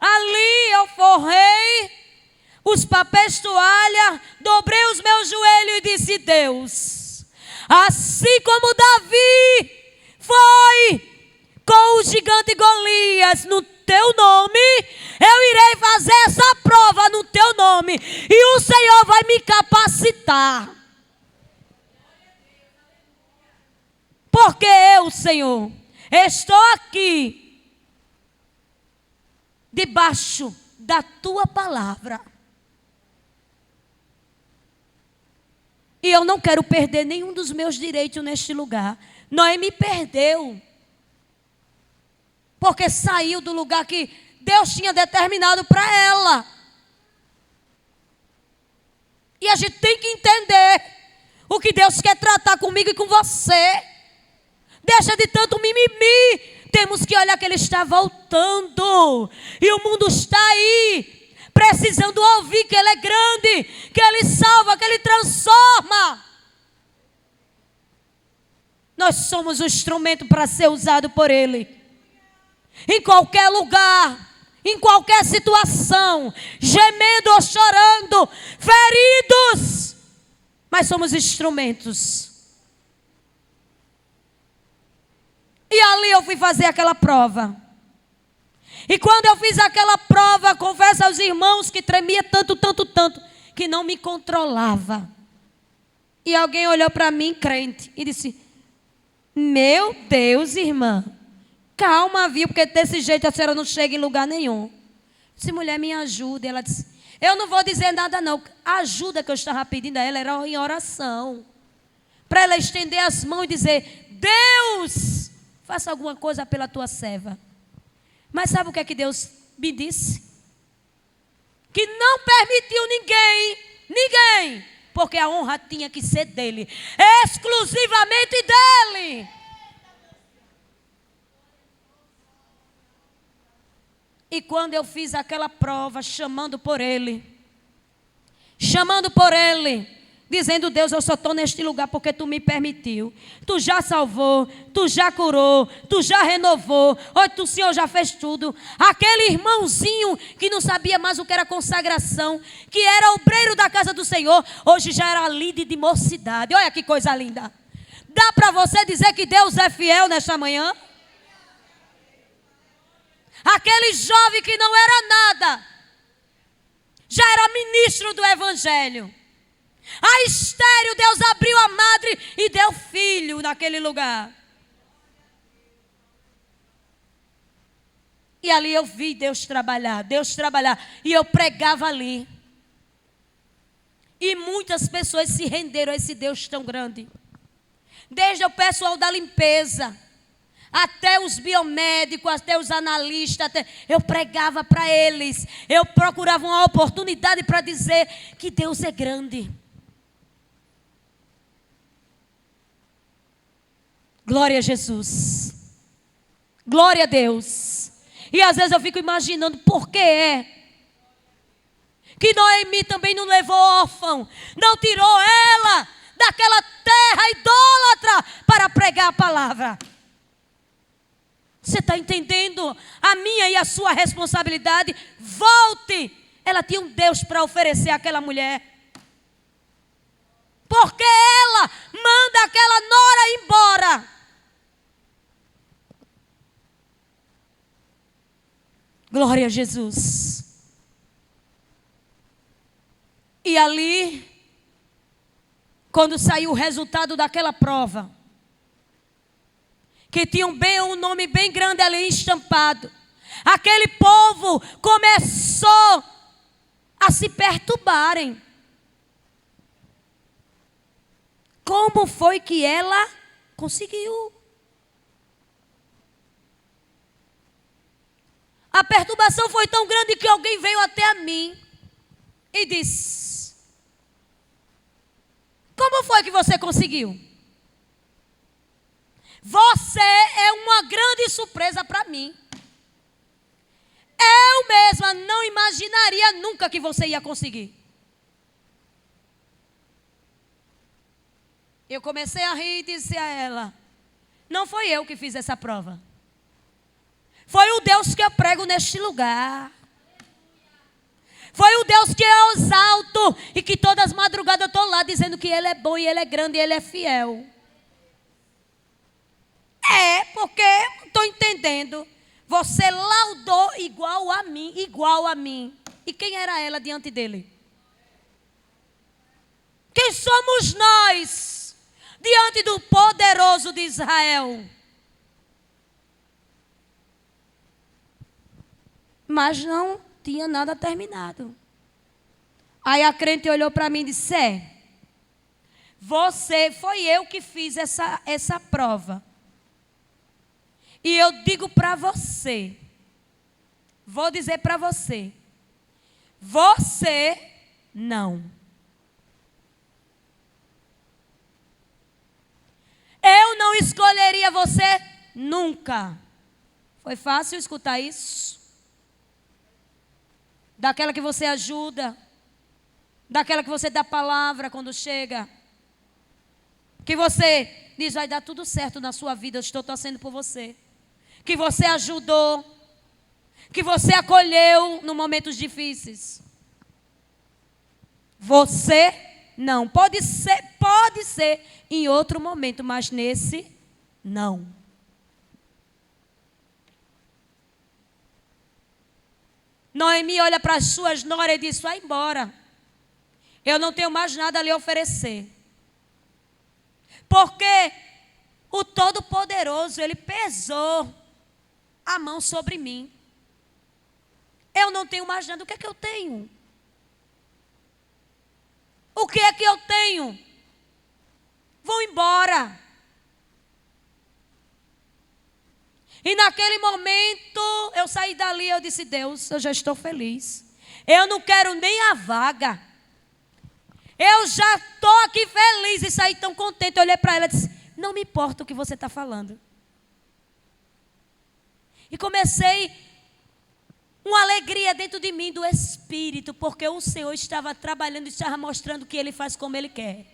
Ali eu forrei os papéis toalha, dobrei os meus joelhos e disse, Deus, assim como Davi foi com o gigante Golias no teu nome, eu irei fazer essa prova no teu nome e o Senhor vai me capacitar. Porque eu, Senhor, estou aqui debaixo da tua palavra. E eu não quero perder nenhum dos meus direitos neste lugar. Noemi perdeu. Porque saiu do lugar que Deus tinha determinado para ela. E a gente tem que entender o que Deus quer tratar comigo e com você. Deixa de tanto mimimi. Temos que olhar que Ele está voltando. E o mundo está aí, precisando ouvir que Ele é grande, que Ele salva, que Ele transforma. Nós somos um instrumento para ser usado por Ele. Em qualquer lugar, em qualquer situação, gemendo ou chorando, feridos, mas somos instrumentos. E ali eu fui fazer aquela prova. E quando eu fiz aquela prova, confesso aos irmãos que tremia tanto, que não me controlava. E alguém olhou para mim, crente, e disse, meu Deus, irmã, calma, viu, porque desse jeito a senhora não chega em lugar nenhum. Eu disse, mulher, me ajude. Ela disse, eu não vou dizer nada não. A ajuda que eu estava pedindo a ela era em oração. para ela estender as mãos e dizer: Deus, faça alguma coisa pela tua serva. Mas sabe o que é que Deus me disse? Que não permitiu ninguém, porque a honra tinha que ser dele, exclusivamente dele. E quando eu fiz aquela prova, chamando por ele, dizendo: Deus, eu só estou neste lugar porque tu me permitiu. Tu já salvou, tu já curou, tu já renovou. Hoje o Senhor já fez tudo. Aquele irmãozinho que não sabia mais o que era consagração, que era obreiro da casa do Senhor, hoje já era líder de mocidade. Olha que coisa linda. Dá para você dizer que Deus é fiel nesta manhã? Aquele jovem que não era nada, já era ministro do Evangelho. A estéril, Deus abriu a madre e deu filho naquele lugar. E ali eu vi Deus trabalhar. E eu pregava ali. E muitas pessoas se renderam a esse Deus tão grande. Desde o pessoal da limpeza, até os biomédicos, até os analistas, eu pregava para eles. Eu procurava uma oportunidade para dizer que Deus é grande. Glória a Jesus. Glória a Deus. E às vezes eu fico imaginando por que é que Noemi também não levou órfão, não tirou ela daquela terra idólatra para pregar a palavra. Você está entendendo a minha e a sua responsabilidade? Volte. Ela tinha um Deus para oferecer àquela mulher. Porque ela manda aquela nora embora. Glória a Jesus. E ali, quando saiu o resultado daquela prova, que tinha um nome bem grande ali estampado, aquele povo começou a se perturbarem. Como foi que ela conseguiu? A perturbação foi tão grande que alguém veio até a mim e disse: como foi que você conseguiu? Você é uma grande surpresa para mim. Eu mesma não imaginaria nunca que você ia conseguir. Eu comecei a rir e disse a ela: não foi eu que fiz essa prova. Foi o Deus que eu prego neste lugar. Foi o Deus que eu exalto e que todas as madrugadas eu estou lá dizendo que Ele é bom e Ele é grande e Ele é fiel. É, porque eu estou entendendo. Você laudou igual a mim. E quem era ela diante dele? Quem somos nós diante do poderoso de Israel? Mas não tinha nada terminado. Aí a crente olhou para mim e disse: foi eu que fiz essa prova. E eu digo para você, vou dizer para você, você não. Eu não escolheria você nunca. Foi fácil escutar isso? Daquela que você ajuda, daquela que você dá palavra quando chega, que você diz: vai dar tudo certo na sua vida, eu estou torcendo por você. Que você ajudou, que você acolheu nos momentos difíceis. Você não. Pode ser em outro momento, mas nesse não. Noemi olha para as suas noras e diz: vai embora. Eu não tenho mais nada a lhe oferecer. Porque o Todo-Poderoso, Ele pesou a mão sobre mim. Eu não tenho mais nada. O que é que eu tenho? O que é que eu tenho? vão embora. E naquele momento, eu saí dali, eu disse, Deus, eu já estou feliz. Eu não quero nem a vaga. Eu já estou aqui feliz e saí tão contente. Eu olhei para ela e disse, não me importa o que você está falando. E comecei uma alegria dentro de mim do Espírito, porque o Senhor estava trabalhando e estava mostrando que Ele faz como Ele quer.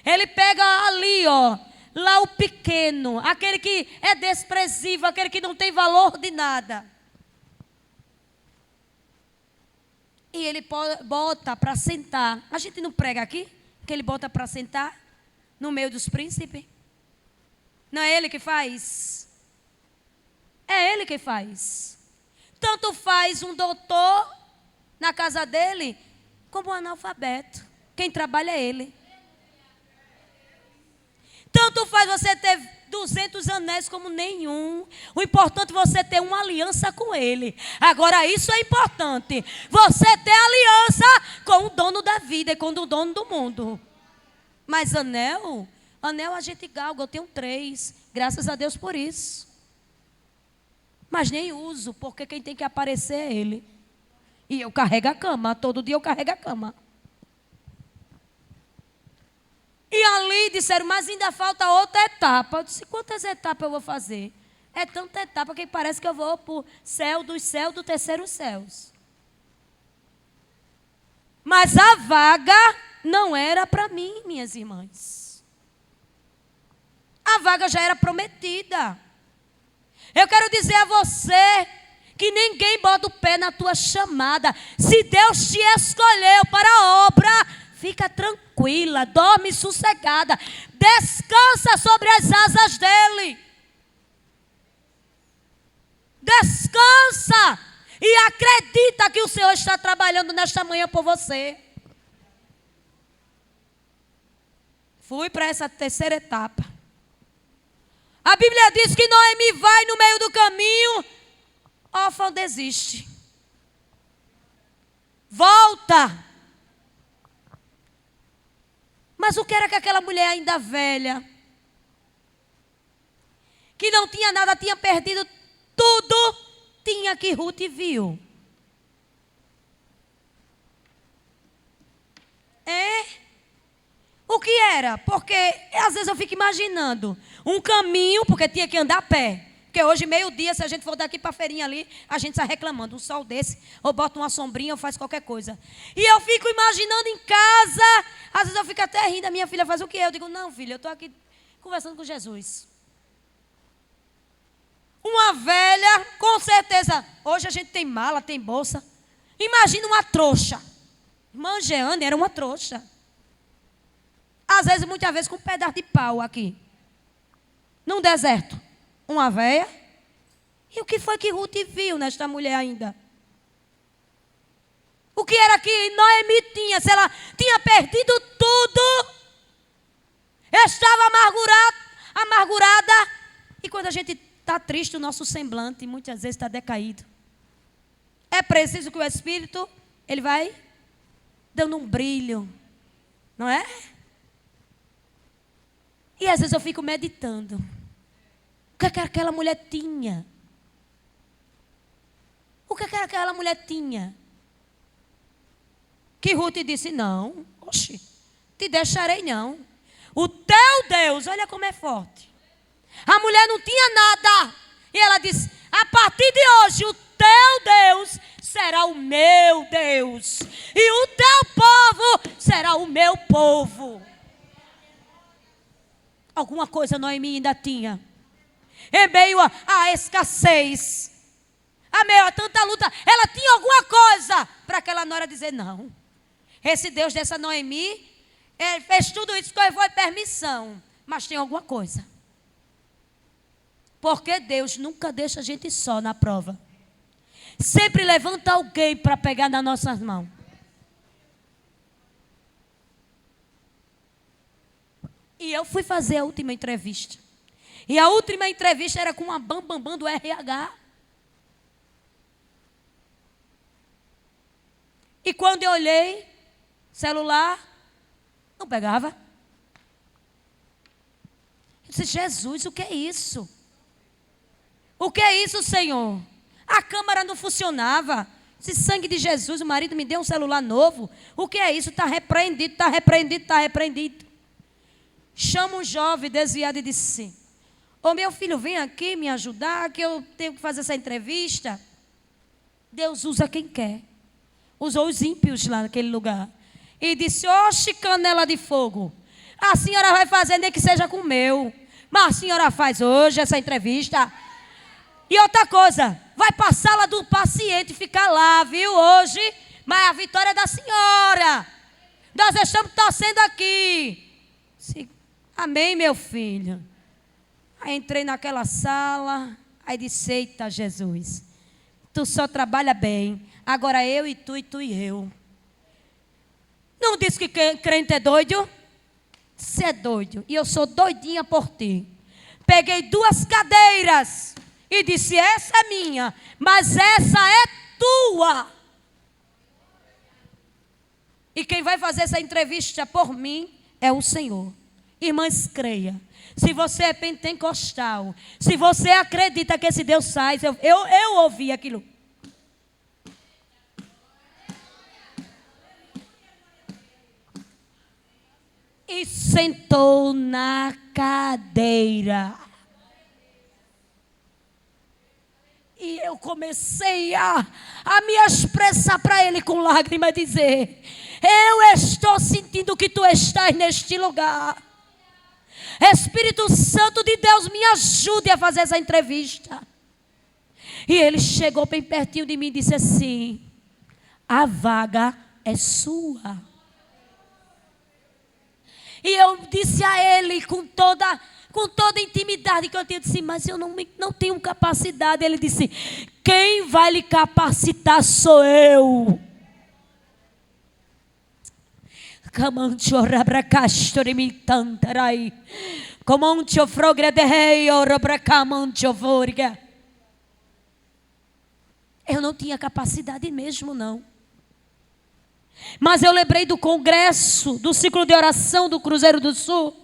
Ele pega ali, ó, lá o pequeno, aquele que é desprezível, aquele que não tem valor de nada. E Ele bota para sentar. A gente não prega aqui? Que Ele bota para sentar no meio dos príncipes? Não é Ele que faz? É Ele que faz. Tanto faz um doutor na casa dele, como um analfabeto. Quem trabalha é Ele. Tanto faz você ter 200 anéis como nenhum. O importante é você ter uma aliança com Ele. Agora isso é importante. Você ter aliança com o dono da vida e com o dono do mundo. Mas anel a gente galga. Eu tenho 3. Graças a Deus por isso. Mas nem uso, porque quem tem que aparecer é Ele. E eu carrego a cama. Todo dia eu carrego a cama. E ali disseram, mas ainda falta outra etapa. Eu disse, quantas etapas eu vou fazer? É tanta etapa que parece que eu vou para o céu dos céus, do terceiro céus. Mas a vaga não era para mim, minhas irmãs. A vaga já era prometida. Eu quero dizer a você que ninguém bota o pé na tua chamada. Se Deus te escolheu para a obra, fica tranquila, dorme sossegada, descansa sobre as asas dele. Descansa e acredita que o Senhor está trabalhando nesta manhã por você. Fui para essa terceira etapa. A Bíblia diz que Noemi vai no meio do caminho, órfão desiste. Volta. Mas o que era que aquela mulher ainda velha, que não tinha nada, tinha perdido tudo, tinha que Ruth viu? O que era? Porque às vezes eu fico imaginando um caminho, porque tinha que andar a pé. Porque hoje, meio-dia, se a gente for daqui para a feirinha ali, a gente está reclamando. Um sol desse, ou bota uma sombrinha, ou faz qualquer coisa. E eu fico imaginando em casa, às vezes eu fico até rindo, a minha filha faz o que? Eu digo, não, filha, eu estou aqui conversando com Jesus. Uma velha, com certeza, hoje a gente tem mala, tem bolsa. Imagina uma trouxa. Irmã Jeane era uma trouxa. Às vezes, muitas vezes, com um pedaço de pau aqui. Num deserto. Uma véia. E o que foi que Ruth viu nesta mulher ainda? O que era que Noemi tinha? Se ela tinha perdido tudo, estava amargurada. E quando a gente está triste, o nosso semblante muitas vezes está decaído. É preciso que o Espírito, ele vai dando um brilho. Não é? E às vezes eu fico meditando. O que é que aquela mulher tinha? O que é que aquela mulher tinha? Que Ruth disse, não, oxe, te deixarei não. O teu Deus, olha como é forte. A mulher não tinha nada. E ela disse, a partir de hoje, o teu Deus será o meu Deus. E o teu povo será o meu povo. Alguma coisa Noemi ainda tinha. Em meio à escassez, a meio a tanta luta, ela tinha alguma coisa para aquela nora dizer, não. Esse Deus dessa Noemi, ele fez tudo isso que foi permissão. Mas tem alguma coisa. Porque Deus nunca deixa a gente só na prova. Sempre levanta alguém para pegar nas nossas mãos. E eu fui fazer a última entrevista. E a última entrevista era com uma bambambam do RH. E quando eu olhei, celular, não pegava. disse, Jesus, o que é isso? O que é isso, Senhor? A câmera não funcionava. Esse sangue de Jesus, o marido me deu um celular novo. O que é isso? Está repreendido, está repreendido, está repreendido. Chama um jovem desviado e disse, ô meu filho, vem aqui me ajudar, que eu tenho que fazer essa entrevista. Deus usa quem quer. Usou os ímpios lá naquele lugar. E disse, oxe, canela de fogo. A senhora vai fazer, nem que seja com o meu. Mas a senhora faz hoje essa entrevista. E outra coisa, vai para a sala do paciente ficar lá, viu, hoje. Mas a vitória é da senhora. Nós estamos torcendo aqui. Sim. Amém, meu filho. Aí entrei naquela sala. Aí disse, eita, Jesus. Tu só trabalha bem. Agora eu e tu e eu. Não disse que crente é doido? Você é doido. E eu sou doidinha por ti. Peguei 2 cadeiras. E disse, essa é minha, mas essa é tua. E quem vai fazer essa entrevista por mim é o Senhor. Irmãs, creia. Se você é pentecostal, se você acredita que esse Deus faz, eu ouvi aquilo. E sentou na cadeira. E eu comecei a me expressar para ele com lágrimas, dizer, eu estou sentindo que tu estás neste lugar. Espírito Santo de Deus, me ajude a fazer essa entrevista. E ele chegou bem pertinho de mim e disse assim, a vaga é sua. E eu disse a ele com toda a intimidade que eu tinha, disse, mas eu não tenho capacidade. Ele disse, quem vai lhe capacitar sou eu. Eu não tinha capacidade mesmo, não. Mas eu lembrei do congresso, do ciclo de oração do Cruzeiro do Sul,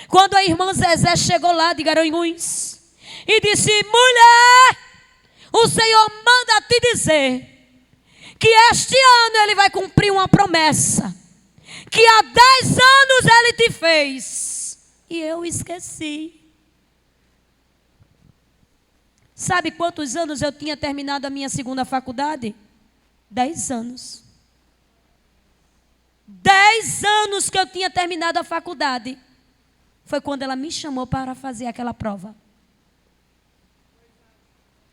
quando a irmã Zezé chegou lá de Garanhuns e disse, mulher, o Senhor manda te dizer que este ano Ele vai cumprir uma promessa que há 10 anos Ele te fez. E eu esqueci. Sabe quantos anos eu tinha terminado a minha 2ª faculdade? 10 anos. 10 anos que eu tinha terminado a faculdade. Foi quando ela me chamou para fazer aquela prova.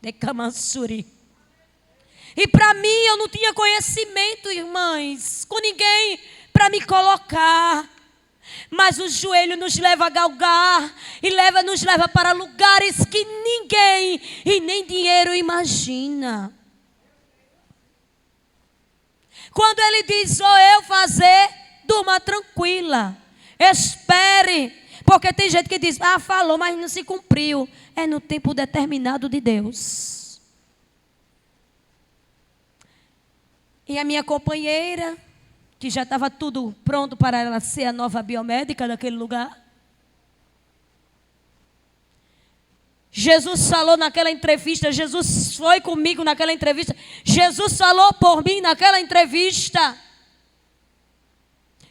De Camansuri. E para mim eu não tinha conhecimento, irmãs, com ninguém para me colocar. Mas o joelho nos leva a galgar e nos leva para lugares que ninguém e nem dinheiro imagina. Quando ele diz, sou eu fazer, durma tranquila, espere. Porque tem gente que diz, falou, mas não se cumpriu. É no tempo determinado de Deus. E a minha companheira, que já estava tudo pronto para ela ser a nova biomédica daquele lugar. Jesus falou naquela entrevista, Jesus foi comigo naquela entrevista, Jesus falou por mim naquela entrevista.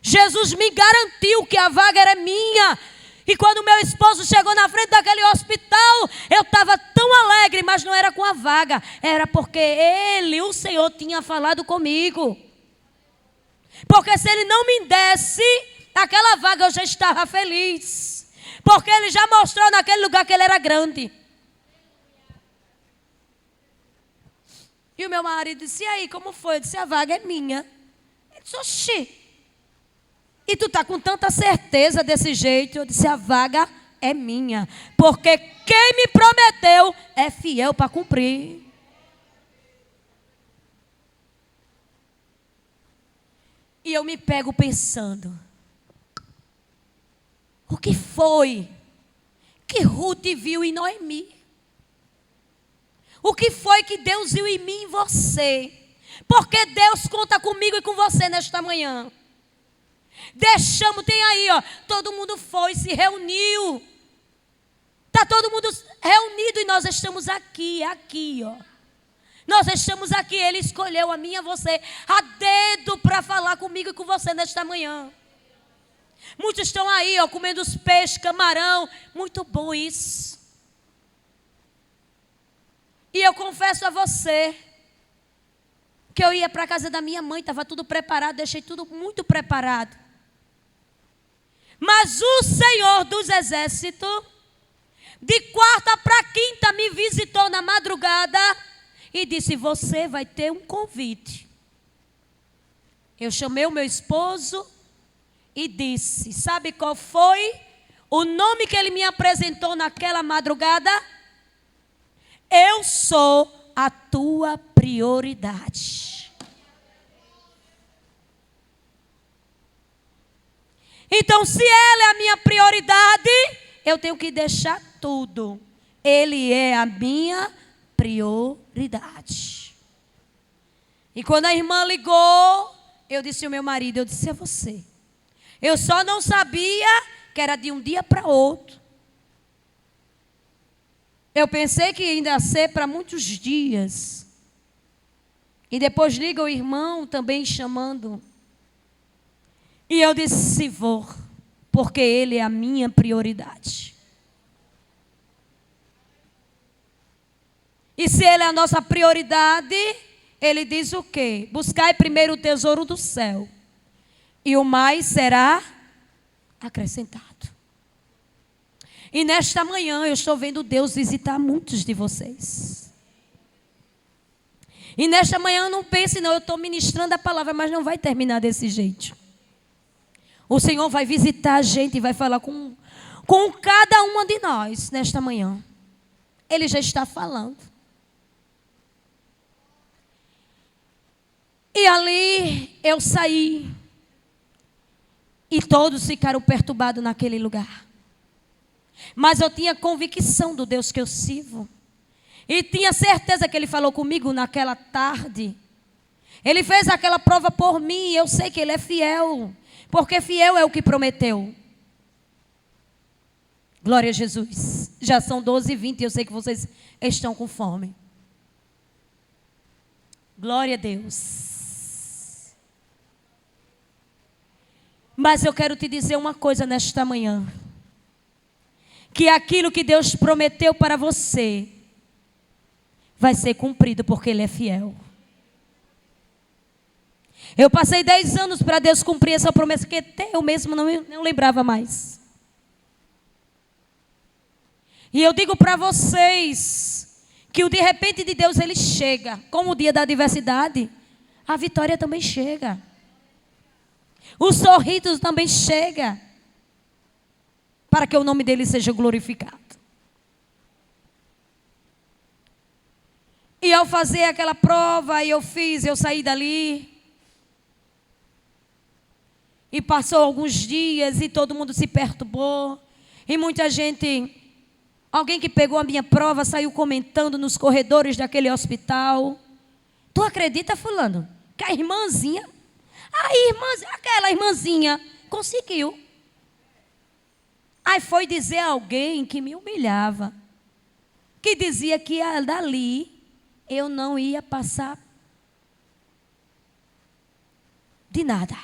Jesus me garantiu que a vaga era minha. E quando meu esposo chegou na frente daquele hospital, eu estava tão alegre, mas não era com a vaga, era porque Ele, o Senhor, tinha falado comigo. Porque se Ele não me desse aquela vaga, eu já estava feliz. Porque Ele já mostrou naquele lugar que Ele era grande. E o meu marido disse, e aí, como foi? Eu disse, a vaga é minha. Ele disse, oxi. E tu está com tanta certeza desse jeito? Eu disse, a vaga é minha. Porque quem me prometeu é fiel para cumprir. E eu me pego pensando, o que foi que Ruth viu em Noemi? O que foi que Deus viu em mim e em você? Porque Deus conta comigo e com você nesta manhã. Deixamos, tem aí, ó, todo mundo foi, se reuniu. todo mundo reunido e nós estamos aqui, ó. Nós estamos aqui, Ele escolheu a mim e a você, a dedo, para falar comigo e com você nesta manhã. Muitos estão aí, ó, comendo os peixes, camarão, muito bom isso. E eu confesso a você, que eu ia para a casa da minha mãe, estava tudo preparado, deixei tudo muito preparado. Mas o Senhor dos Exércitos, de quarta para quinta, me visitou na madrugada e disse: você vai ter um convite. Eu chamei o meu esposo e disse: sabe qual foi o nome que ele me apresentou naquela madrugada? Eu sou a tua prioridade. Então, se Ele é a minha prioridade, eu tenho que deixar tudo. Ele é a minha prioridade. E quando a irmã ligou, eu disse ao meu marido, eu disse: é você. Eu só não sabia que era de um dia para outro. Eu pensei que ainda ia ser para muitos dias. E depois liga o irmão também chamando. E eu disse: vou, porque ele é a minha prioridade. E se ele é a nossa prioridade, ele diz o quê? Buscai primeiro o tesouro do céu, e o mais será acrescentado. E nesta manhã eu estou vendo Deus visitar muitos de vocês. E nesta manhã não pense não, eu estou ministrando a palavra, mas não vai terminar desse jeito. O Senhor vai visitar a gente e vai falar com cada uma de nós nesta manhã. Ele já está falando. E ali eu saí. E todos ficaram perturbados naquele lugar. Mas eu tinha convicção do Deus que eu sirvo. E tinha certeza que Ele falou comigo naquela tarde. Ele fez aquela prova por mim. Eu sei que Ele é fiel. Porque fiel é o que prometeu. Glória a Jesus. Já são 12h20 e eu sei que vocês estão com fome. Glória a Deus. Mas eu quero te dizer uma coisa nesta manhã. Que aquilo que Deus prometeu para você vai ser cumprido porque Ele é fiel. Eu passei 10 anos para Deus cumprir essa promessa, que até eu mesmo não lembrava mais. E eu digo para vocês que o de repente de Deus, Ele chega. Como o dia da adversidade, a vitória também chega. O sorriso também chega. Para que o nome dele seja glorificado. E ao fazer aquela prova, eu saí dali. E passou alguns dias e todo mundo se perturbou. E muita gente, alguém que pegou a minha prova, saiu comentando nos corredores daquele hospital. Tu acredita, fulano, que aquela irmãzinha conseguiu. Aí foi dizer a alguém que me humilhava, que dizia que dali eu não ia passar de nada.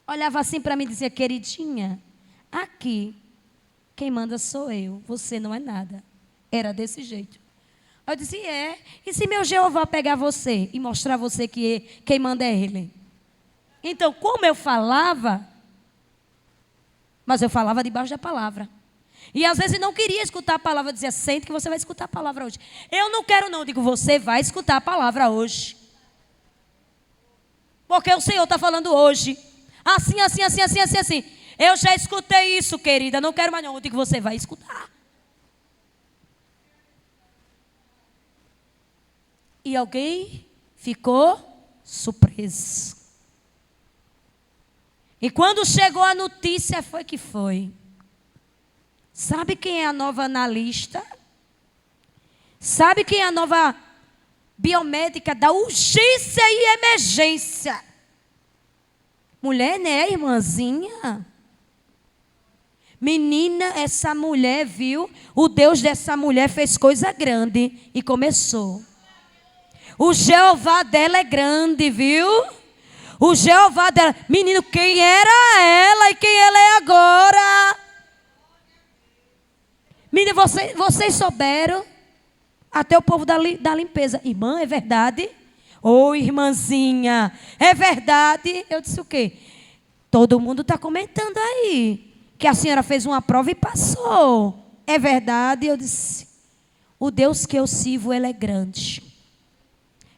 Olhava assim para mim e dizia: queridinha, aqui quem manda sou eu, você não é nada. Era desse jeito. Eu disse: e se meu Jeová pegar você e mostrar a você que quem manda é Ele? Então, como eu falava, mas eu falava debaixo da palavra. E às vezes não queria escutar a palavra. Eu dizia: sente que você vai escutar a palavra hoje. Eu não quero não. Eu digo: você vai escutar a palavra hoje. Porque o Senhor está falando hoje. Assim, assim, assim, assim, assim, assim. Eu já escutei isso, querida. Não quero mais não. Eu digo: você vai escutar. E alguém ficou surpreso. E quando chegou a notícia, foi que foi. Sabe quem é a nova analista? Sabe quem é a nova biomédica da urgência e emergência? Mulher, né, irmãzinha? Menina, essa mulher, viu? O Deus dessa mulher fez coisa grande. E começou. O Jeová dela é grande, viu? O Jeová dela. Menino, quem era ela e quem ela é agora? Menino, vocês souberam? Até o povo da limpeza. Irmã, é verdade? Ô, irmãzinha, é verdade? Eu disse o quê? Todo mundo está comentando aí que a senhora fez uma prova e passou. É verdade? Eu disse, o Deus que eu sirvo, Ele é grande.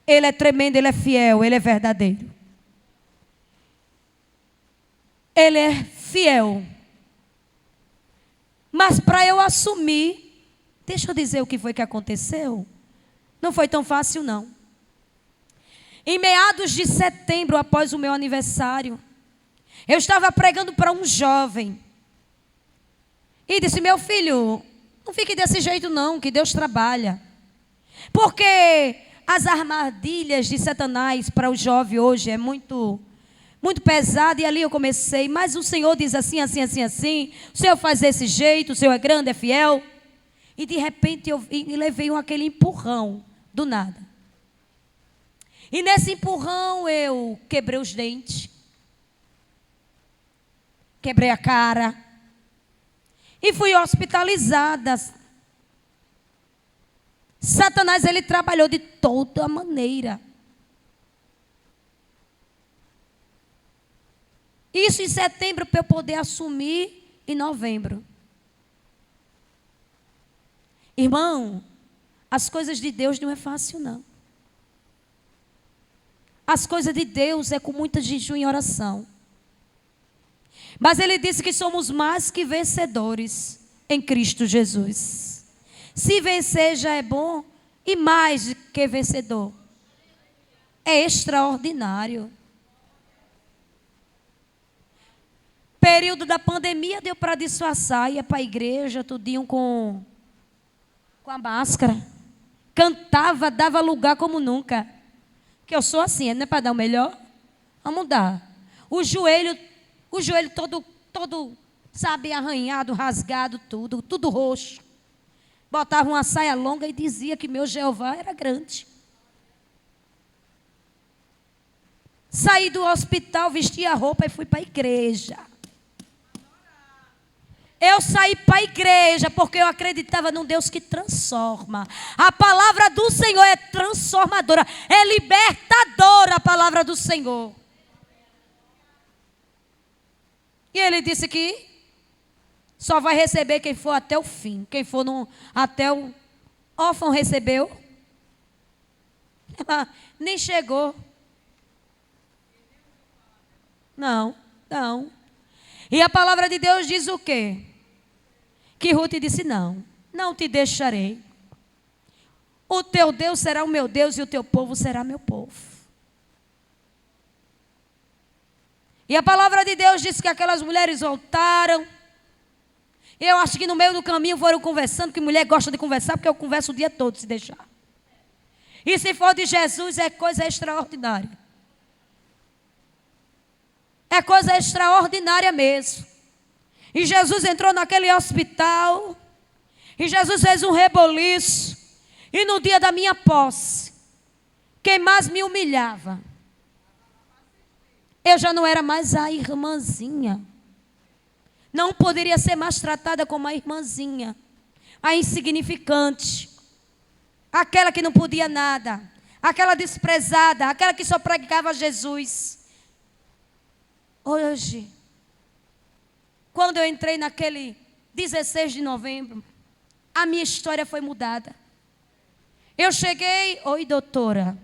Ele é tremendo, Ele é fiel, Ele é verdadeiro. Ele é fiel. Mas para eu assumir, deixa eu dizer o que foi que aconteceu. Não foi tão fácil, não. Em meados de setembro, após o meu aniversário, eu estava pregando para um jovem. E disse, meu filho, não fique desse jeito não, que Deus trabalha. Porque as armadilhas de Satanás para o jovem hoje é muito pesado. E ali eu comecei, mas o Senhor diz assim, assim, assim, assim. O Senhor faz desse jeito, o Senhor é grande, é fiel. E de repente eu levei aquele empurrão, do nada. E nesse empurrão eu quebrei os dentes. Quebrei a cara. E fui hospitalizada. Satanás, ele trabalhou de toda maneira. Isso em setembro para eu poder assumir em novembro. Irmão, as coisas de Deus não é fácil não. As coisas de Deus é com muita jejum e oração. Mas Ele disse que somos mais que vencedores em Cristo Jesus. Se vencer já é bom, e mais que vencedor. É extraordinário. Período da pandemia deu para disfarçar, ia para a igreja, tudinho com a máscara. Cantava, dava lugar como nunca. Que eu sou assim, não é para dar o melhor? Vamos dar. O joelho todo, sabe, arranhado, rasgado, tudo roxo. Botava uma saia longa e dizia que meu Jeová era grande. Saí do hospital, vesti a roupa e fui para a igreja. Eu saí para a igreja porque eu acreditava num Deus que transforma. A palavra do Senhor é transformadora, é libertadora a palavra do Senhor. E Ele disse que só vai receber quem for até o fim. Quem for até o órfão recebeu. Nem chegou. Não. E a palavra de Deus diz o quê? Que Ruth disse, não te deixarei. O teu Deus será o meu Deus e o teu povo será meu povo. E a palavra de Deus diz que aquelas mulheres voltaram. Eu acho que no meio do caminho foram conversando, que mulher gosta de conversar, porque eu converso o dia todo, se deixar. E se for de Jesus, é coisa extraordinária. É coisa extraordinária mesmo. E Jesus entrou naquele hospital. E Jesus fez um reboliço. E no dia da minha posse, quem mais me humilhava, eu já não era mais a irmãzinha. Não poderia ser mais tratada como a irmãzinha. A insignificante. Aquela que não podia nada. Aquela desprezada. Aquela que só pregava Jesus. Hoje, quando eu entrei naquele 16 de novembro, a minha história foi mudada. Eu cheguei, oi doutora,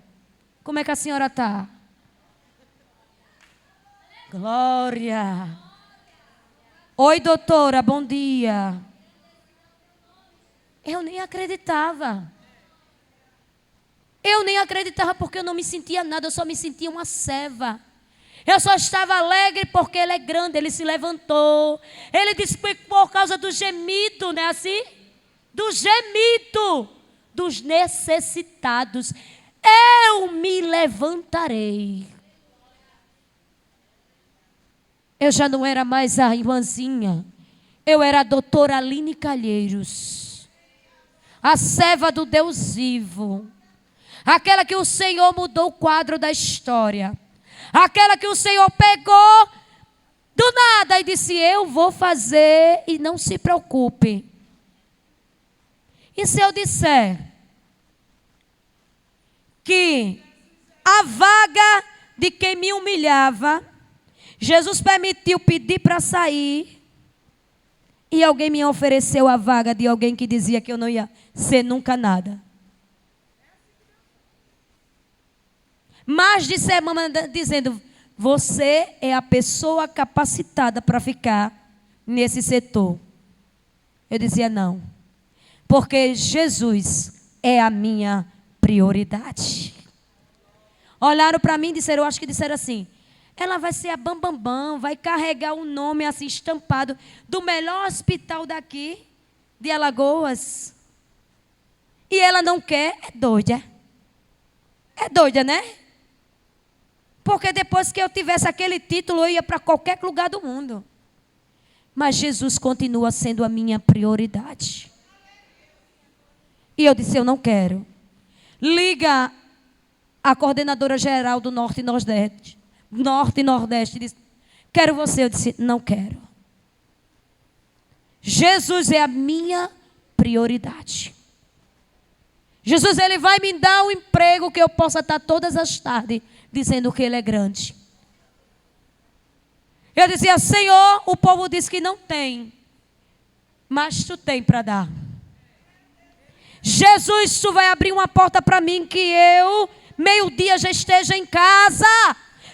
como é que a senhora está? Glória. Oi doutora, bom dia. Eu nem acreditava. Porque eu não me sentia nada, eu só me sentia uma serva. Eu só estava alegre porque Ele é grande, Ele se levantou. Ele disse por causa do gemido, não é assim? Do gemido dos necessitados, eu me levantarei. Eu já não era mais a irmãzinha Eu era a doutora Aline Calheiros, a serva do Deus vivo, aquela que o Senhor mudou o quadro da história, aquela que o Senhor pegou do nada e disse: eu vou fazer e não se preocupe. E se eu disser que a vaga de quem me humilhava, Jesus permitiu pedir para sair, e alguém me ofereceu a vaga de alguém que dizia que eu não ia ser nunca nada. Mais de semana dizendo: você é a pessoa capacitada para ficar nesse setor. Eu dizia: não, porque Jesus é a minha prioridade. Olharam para mim e disseram, eu acho que disseram assim: ela vai ser a bambambam, vai carregar um nome assim estampado do melhor hospital daqui, de Alagoas. E ela não quer, é doida. É doida, né? Porque depois que eu tivesse aquele título, eu ia para qualquer lugar do mundo. Mas Jesus continua sendo a minha prioridade. E eu disse: eu não quero. Liga a coordenadora geral do Norte e Nordeste, disse: quero você. Eu disse: não quero. Jesus é a minha prioridade. Jesus, ele vai me dar um emprego que eu possa estar todas as tardes dizendo que ele é grande. Eu dizia: Senhor, o povo diz que não tem, mas tu tem para dar. Jesus, tu vai abrir uma porta para mim que eu, meio-dia, já esteja em casa,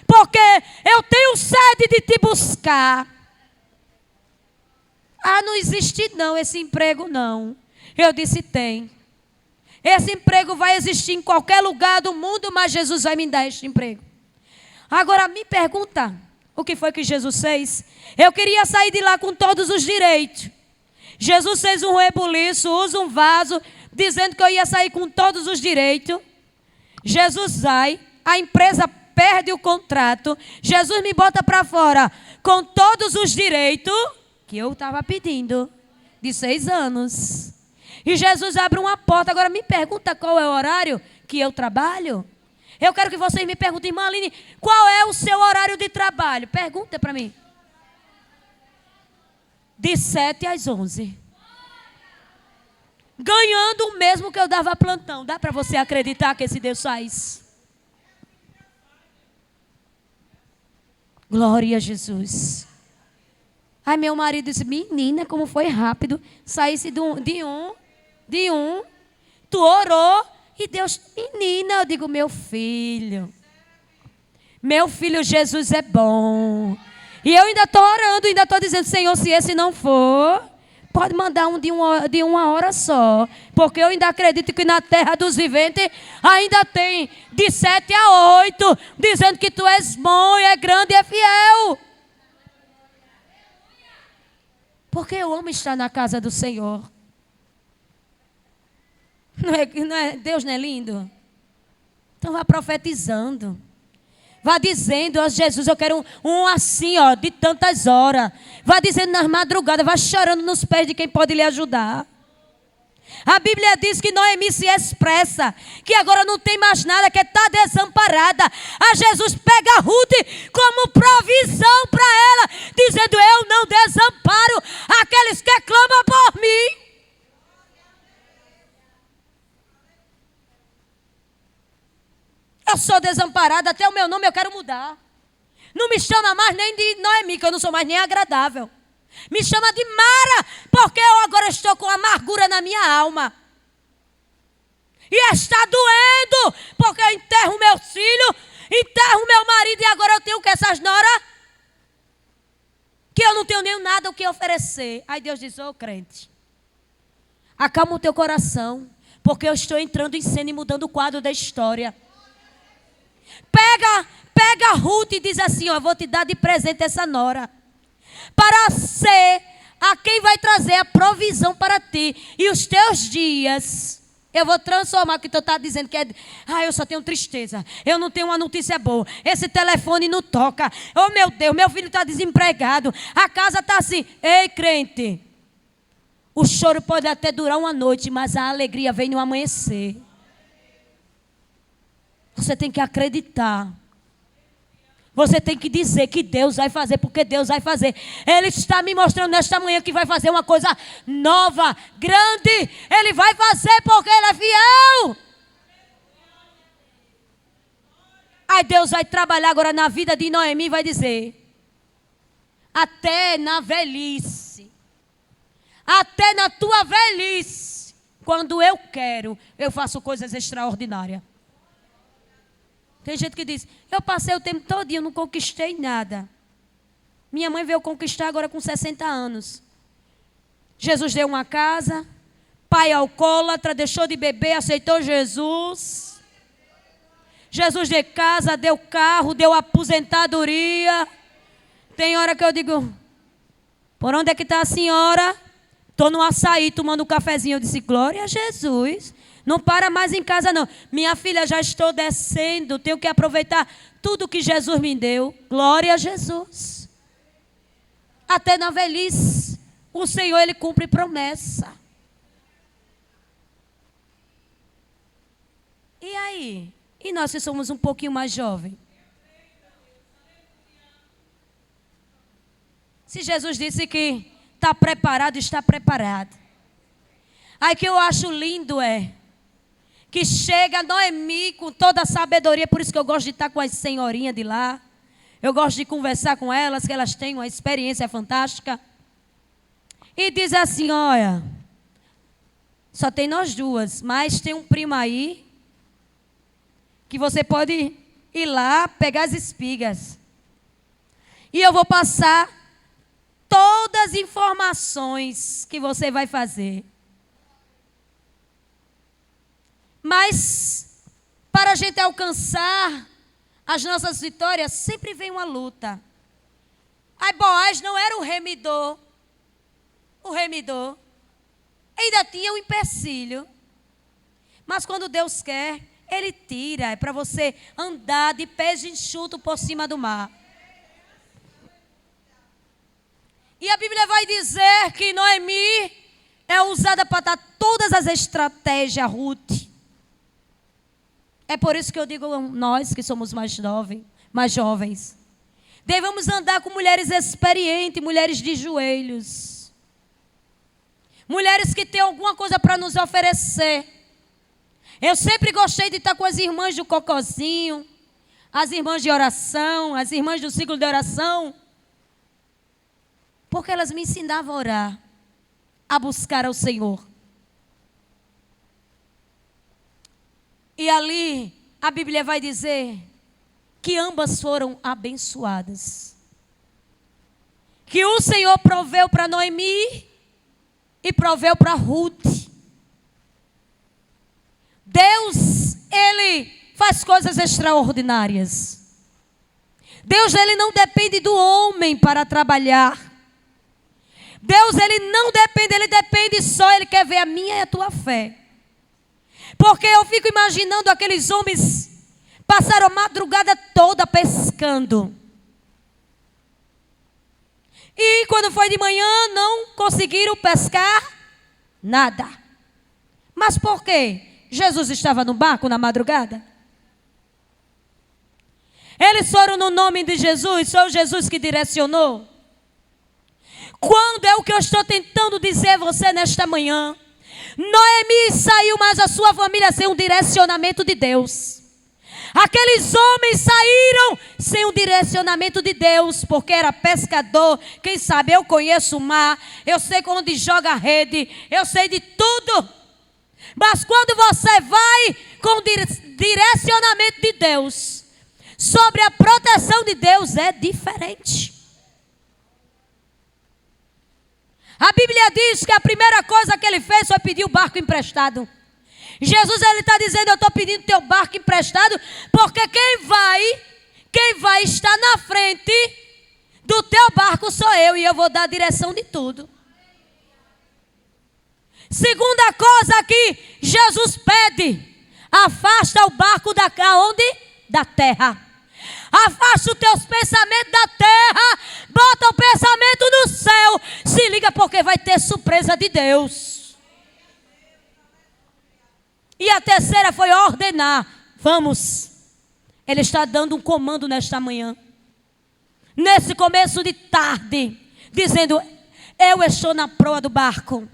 porque eu tenho sede de te buscar. Ah, não existe não, esse emprego não. Eu disse: tem. Esse emprego vai existir em qualquer lugar do mundo, mas Jesus vai me dar este emprego. Agora me pergunta, o que foi que Jesus fez? Eu queria sair de lá com todos os direitos. Jesus fez um rebuliço, usa um vaso, dizendo que eu ia sair com todos os direitos. Jesus sai, a empresa perde o contrato. Jesus me bota para fora com todos os direitos que eu estava pedindo, de 6 anos. E Jesus abre uma porta. Agora me pergunta qual é o horário que eu trabalho. Eu quero que vocês me perguntem: irmã Aline, qual é o seu horário de trabalho? Pergunta para mim. De 7 às 11. Ganhando o mesmo que eu dava plantão. Dá para você acreditar que esse Deus faz? Glória a Jesus. Aí meu marido disse: menina, como foi rápido. Saísse de um. Tu orou e Deus... Menina, eu digo: meu filho, Jesus é bom. E eu ainda estou orando, ainda estou dizendo: Senhor, se esse não for, pode mandar um de uma hora só. Porque eu ainda acredito que na terra dos viventes ainda tem de 7 a 8, dizendo que tu és bom, é grande e é fiel. Porque eu amo estar na casa do Senhor. Deus não é lindo? Então vá profetizando. Vá dizendo: ó Jesus, eu quero um assim, ó, de tantas horas. Vá dizendo nas madrugadas, vá chorando nos pés de quem pode lhe ajudar. A Bíblia diz que Noemi se expressa, que agora não tem mais nada, que está desamparada. A Jesus pega Ruth como provisão para ela, dizendo: eu não desamparo aqueles que clamam por mim. Eu sou desamparada, até o meu nome eu quero mudar. Não me chama mais nem de Noemi, que eu não sou mais nem agradável. Me chama de Mara, porque eu agora estou com amargura na minha alma. E está doendo, porque eu enterro meus filhos, enterro meu marido, e agora eu tenho que essas noras, que eu não tenho nem nada o que oferecer. Aí Deus diz: ô crente, acalma o teu coração, porque eu estou entrando em cena e mudando o quadro da história. Pega Ruth e diz assim: ó, vou te dar de presente essa nora, para ser a quem vai trazer a provisão para ti. E os teus dias Eu vou transformar o que tu está dizendo que é... Ah, eu só tenho tristeza. Eu não tenho uma notícia boa. Esse telefone não toca. Oh, meu Deus, meu filho está desempregado. A casa está assim. Ei, crente. O choro pode até durar uma noite, mas a alegria vem no amanhecer. Você tem que acreditar. Você tem que dizer que Deus vai fazer, porque Deus vai fazer. Ele está me mostrando nesta manhã que vai fazer uma coisa nova, grande. Ele vai fazer porque Ele é fiel. Aí Deus vai trabalhar agora na vida de Noemi e vai dizer: até na velhice, até na tua velhice, quando eu quero, eu faço coisas extraordinárias. Tem gente que diz: eu passei o tempo todo e eu não conquistei nada. Minha mãe veio conquistar agora com 60 anos. Jesus deu uma casa, pai alcoólatra, deixou de beber, aceitou Jesus. Jesus deu casa, deu carro, deu aposentadoria. Tem hora que eu digo: por onde é que está a senhora? Estou no açaí tomando um cafezinho. Eu disse: glória a Jesus. Não para mais em casa, não. Minha filha, já estou descendo. Tenho que aproveitar tudo que Jesus me deu. Glória a Jesus. Até na velhice, o Senhor, Ele cumpre promessa. E aí? E nós que somos um pouquinho mais jovens? Se Jesus disse que está preparado, está preparado. Aí que eu acho lindo que chega Noemi com toda a sabedoria, por isso que eu gosto de estar com as senhorinhas de lá. Eu gosto de conversar com elas, que elas têm uma experiência fantástica. E diz assim: olha, só tem nós duas, mas tem um primo aí, que você pode ir lá pegar as espigas. E eu vou passar todas as informações que você vai fazer. Mas, para a gente alcançar as nossas vitórias, sempre vem uma luta. Aí Boaz não era o remidor. O remidor. Ainda tinha um empecilho. Mas quando Deus quer, Ele tira. É para você andar de pés enxutos por cima do mar. E a Bíblia vai dizer que Noemi é usada para dar todas as estratégias, Ruth. É por isso que eu digo, nós que somos mais jovens, devemos andar com mulheres experientes, mulheres de joelhos. Mulheres que têm alguma coisa para nos oferecer. Eu sempre gostei de estar com as irmãs do cocozinho, as irmãs de oração, as irmãs do ciclo de oração, porque elas me ensinavam a orar, a buscar ao Senhor. E ali a Bíblia vai dizer que ambas foram abençoadas. Que o Senhor proveu para Noemi e proveu para Ruth. Deus, Ele faz coisas extraordinárias. Deus, Ele não depende do homem para trabalhar. Deus, Ele não depende, Ele depende só, Ele quer ver a minha e a tua fé. Porque eu fico imaginando aqueles homens passaram a madrugada toda pescando. E quando foi de manhã não conseguiram pescar nada. Mas por quê? Jesus estava no barco na madrugada? Eles foram no nome de Jesus, foi o Jesus que direcionou. Quando é o que eu estou tentando dizer a você nesta manhã? Noemi saiu, mas a sua família sem um direcionamento de Deus. Aqueles homens saíram sem um direcionamento de Deus, porque era pescador. Quem sabe, eu conheço o mar, eu sei onde joga a rede, eu sei de tudo. Mas quando você vai com o direcionamento de Deus, sobre a proteção de Deus, é diferente. A Bíblia diz que a primeira coisa que ele fez foi pedir o barco emprestado. Jesus, ele está dizendo: eu estou pedindo teu barco emprestado, porque quem vai estar na frente do teu barco sou eu, e eu vou dar a direção de tudo. Segunda coisa que Jesus pede: afasta o barco onde? Da terra. Afasta os teus pensamentos da terra, bota o pensamento no céu. Se liga, porque vai ter surpresa de Deus. E a terceira foi ordenar. Vamos. Ele está dando um comando nesta manhã, nesse começo de tarde, dizendo: eu estou na proa do barco.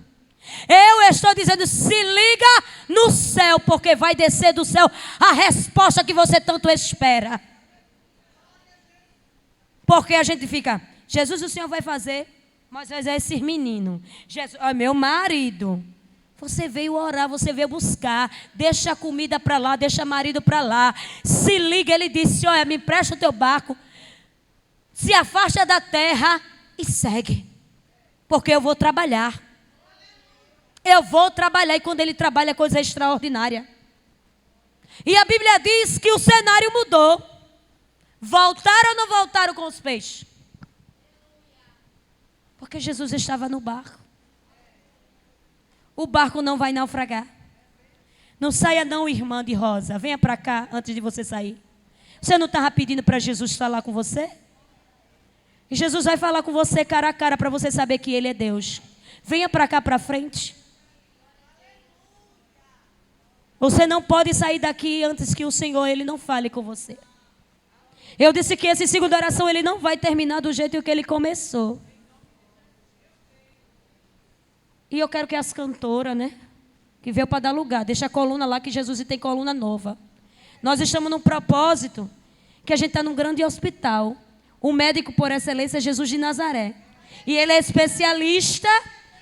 Eu estou dizendo: se liga no céu, porque vai descer do céu a resposta que você tanto espera. Porque a gente fica: Jesus, o Senhor vai fazer? Moisés é esse menino. Jesus, ó, meu marido. Você veio orar, você veio buscar. Deixa a comida para lá, deixa o marido para lá. Se liga, ele disse: olha, me empresta o teu barco. Se afasta da terra e segue. Porque eu vou trabalhar. Eu vou trabalhar. E quando ele trabalha, é coisa extraordinária. E a Bíblia diz que o cenário mudou. Voltaram ou não voltaram com os peixes? Porque Jesus estava no barco. O barco não vai naufragar. Não saia não, irmã de rosa. Venha para cá antes de você sair. Você não estava pedindo para Jesus falar com você? E Jesus vai falar com você cara a cara para você saber que Ele é Deus. Venha para cá para frente. Você não pode sair daqui antes que o Senhor, Ele não fale com você. Eu disse que esse segundo oração, ele não vai terminar do jeito que ele começou. E eu quero que as cantoras, né, que veio para dar lugar, deixa a coluna lá, que Jesus tem coluna nova. Nós estamos num propósito, que a gente está num grande hospital. O médico por excelência é Jesus de Nazaré. E ele é especialista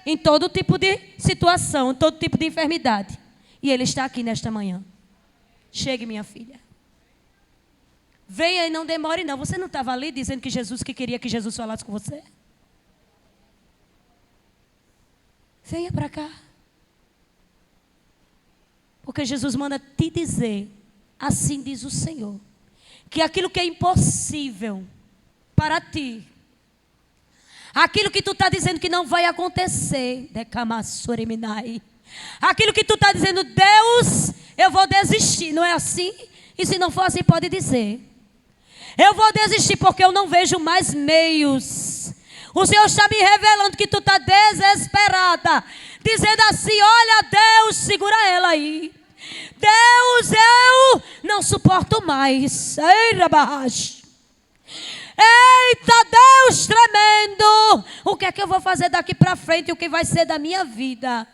em todo tipo de situação, em todo tipo de enfermidade. E ele está aqui nesta manhã. Chegue, minha filha. Venha e não demore não. Você não estava ali dizendo que Jesus, que queria que Jesus falasse com você? Venha para cá. Porque Jesus manda te dizer, assim diz o Senhor, que aquilo que é impossível para ti, aquilo que tu está dizendo que não vai acontecer, aquilo que tu está dizendo: Deus, eu vou desistir, não é assim? E se não for assim, pode dizer: eu vou desistir porque eu não vejo mais meios. O Senhor está me revelando que tu está desesperada, dizendo assim: olha, Deus, segura ela aí. Deus, eu não suporto mais. Eita, Deus tremendo. O que é que eu vou fazer daqui para frente? O que vai ser da minha vida?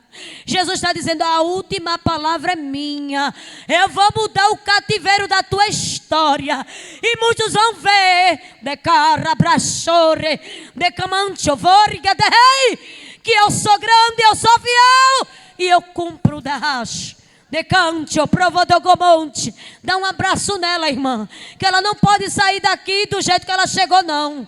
Jesus está dizendo: a última palavra é minha. Eu vou mudar o cativeiro da tua história. E muitos vão ver que eu sou grande, eu sou fiel e eu cumpro da racha. Dá um abraço nela, irmã, que ela não pode sair daqui do jeito que ela chegou, não.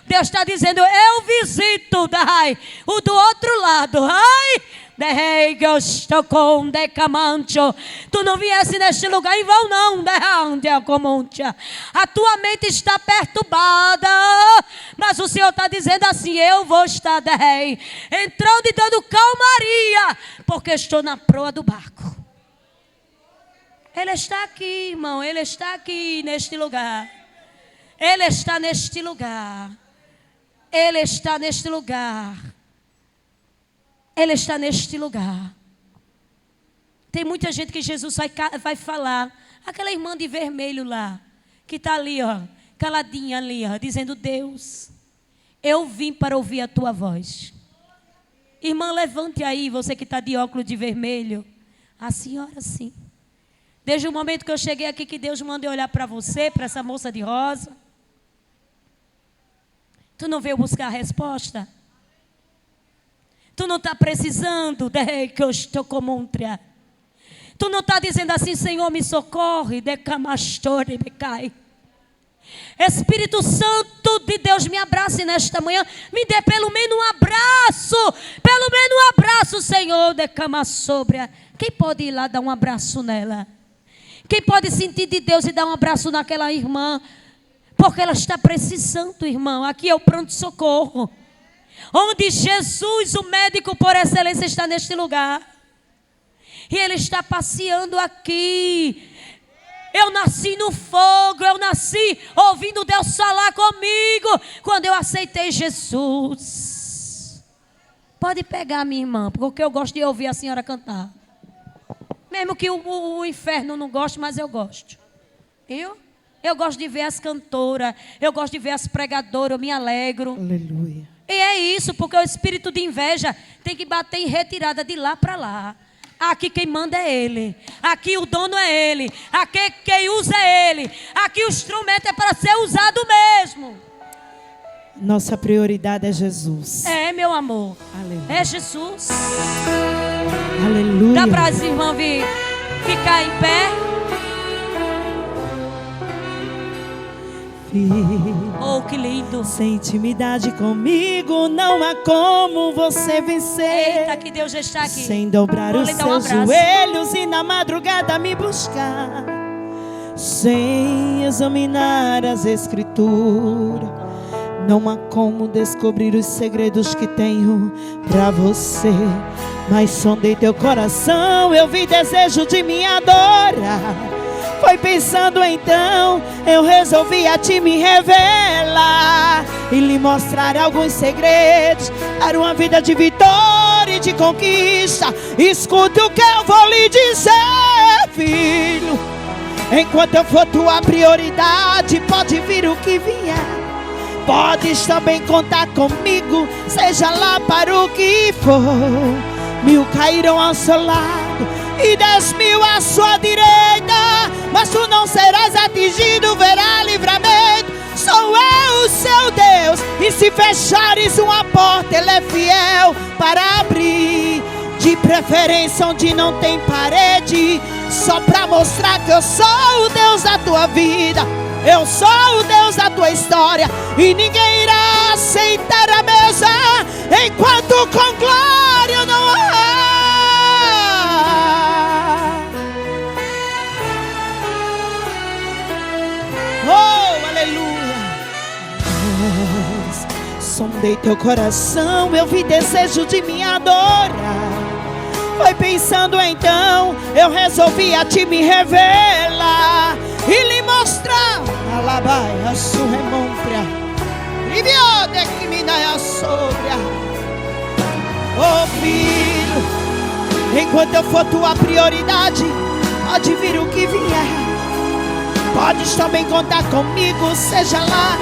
Deus está dizendo: eu visito o do outro lado. Tu não viesse neste lugar em vão, não. A tua mente está perturbada, mas o Senhor está dizendo assim: eu vou estar entrando e dando calmaria, porque estou na proa do barco. Ele está aqui, irmão. Ele está aqui neste lugar. Ele está neste lugar. Ele está neste lugar. Ele está neste lugar. Tem muita gente que Jesus vai falar. Aquela irmã de vermelho lá, que está ali, ó, caladinha ali, ó, dizendo: Deus, eu vim para ouvir a tua voz. Irmã, levante aí, você que está de óculos de vermelho. A senhora sim. Desde o momento que eu cheguei aqui, que Deus mandou olhar para você, para essa moça de rosa. Tu não veio buscar a resposta? Tu não está precisando de que eu estou como um triá. Tu não está dizendo assim: Senhor, me socorre, de camastore me cai. Espírito Santo de Deus, me abrace nesta manhã. Me dê pelo menos um abraço. Pelo menos um abraço, Senhor, de cama sobre. Quem pode ir lá dar um abraço nela? Quem pode sentir de Deus e dar um abraço naquela irmã? Porque ela está precisando, irmão. Aqui é o pronto-socorro, onde Jesus, o médico por excelência, está neste lugar. E Ele está passeando aqui. Eu nasci no fogo, eu nasci ouvindo Deus falar comigo quando eu aceitei Jesus. Pode pegar, minha irmã, porque eu gosto de ouvir a senhora cantar. Mesmo que o inferno não goste, mas eu gosto. Eu gosto de ver as cantoras, eu gosto de ver as pregadoras, eu me alegro. Aleluia. E é isso, porque o espírito de inveja tem que bater em retirada de lá para lá. Aqui quem manda é Ele. Aqui o dono é Ele. Aqui quem usa é Ele. Aqui o instrumento é para ser usado mesmo. Nossa prioridade é Jesus. É, meu amor. Aleluia. É Jesus. Aleluia. Dá para as irmãs vir ficar em pé? Oh, que lindo. Sem intimidade comigo não há como você vencer. Eita, que Deus já está aqui. Sem dobrar Vou os lhe dar um seus abraço. joelhos e na madrugada me buscar. Sem examinar as escrituras, não há como descobrir os segredos que tenho pra você. Mas sondei teu coração, eu vi desejo de me adorar. Foi pensando então, eu resolvi a ti me revelar e lhe mostrar alguns segredos para uma vida de vitória e de conquista. Escute o que eu vou lhe dizer, filho. Enquanto eu for tua prioridade, pode vir o que vier. Podes também contar comigo, seja lá para o que for. 1000 cairão ao seu lado e 10.000 à sua direita, mas tu não serás atingido, verá livramento. Sou eu o seu Deus, e se fechares uma porta, Ele é fiel para abrir. De preferência onde não tem parede, só para mostrar que eu sou o Deus da tua vida. Eu sou o Deus da tua história, e ninguém irá aceitar a mesa enquanto com glória não há. Oh, aleluia. Sondei teu coração, eu vi desejo de me adorar. Foi pensando então, eu resolvi a ti me revelar e lhe mostrar. Alabaia surremontria, liviode que me dá a sobra. Oh filho, enquanto eu for tua prioridade, pode vir o que vier. Podes também contar comigo, seja lá.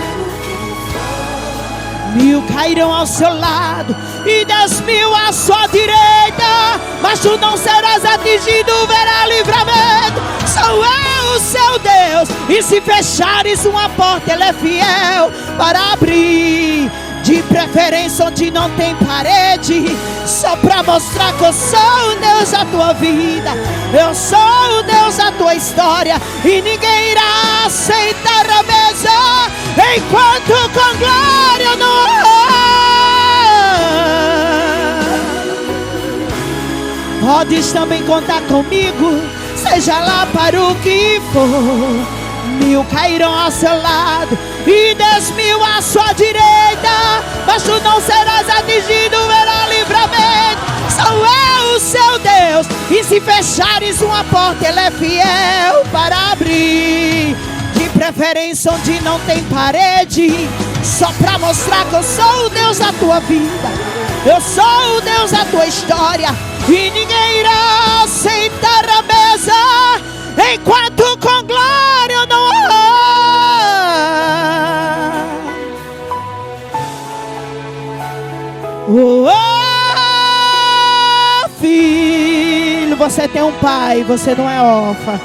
1000 cairão ao seu lado e 10.000 à sua direita, mas tu não serás atingido, verá livramento. Sou eu o seu Deus, e se fechares uma porta, Ele é fiel para abrir. De preferência onde não tem parede, só para mostrar que eu sou o Deus da tua vida. Eu sou o Deus da tua história, e ninguém irá aceitar a mesa enquanto com glória não há. Podes também contar comigo, seja lá para o que for. 1000 cairão ao seu lado e 10.000 à sua direita, mas tu não serás atingido, verá livramento. Sou eu o seu Deus, e se fechares uma porta, Ele é fiel para abrir. De preferência onde não tem parede, só para mostrar que eu sou o Deus da tua vida. Eu sou o Deus da tua história, e ninguém irá aceitar a mesa enquanto com glória não há. Oh, filho, você tem um pai, você não é órfã.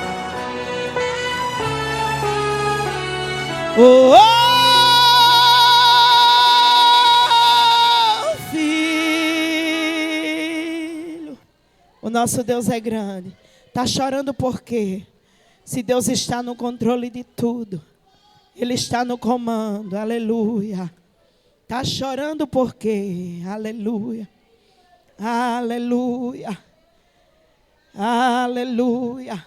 Oh, filho, o nosso Deus é grande. Está chorando por quê? Se Deus está no controle de tudo, Ele está no comando, aleluia. Está chorando por quê? Aleluia, aleluia, aleluia,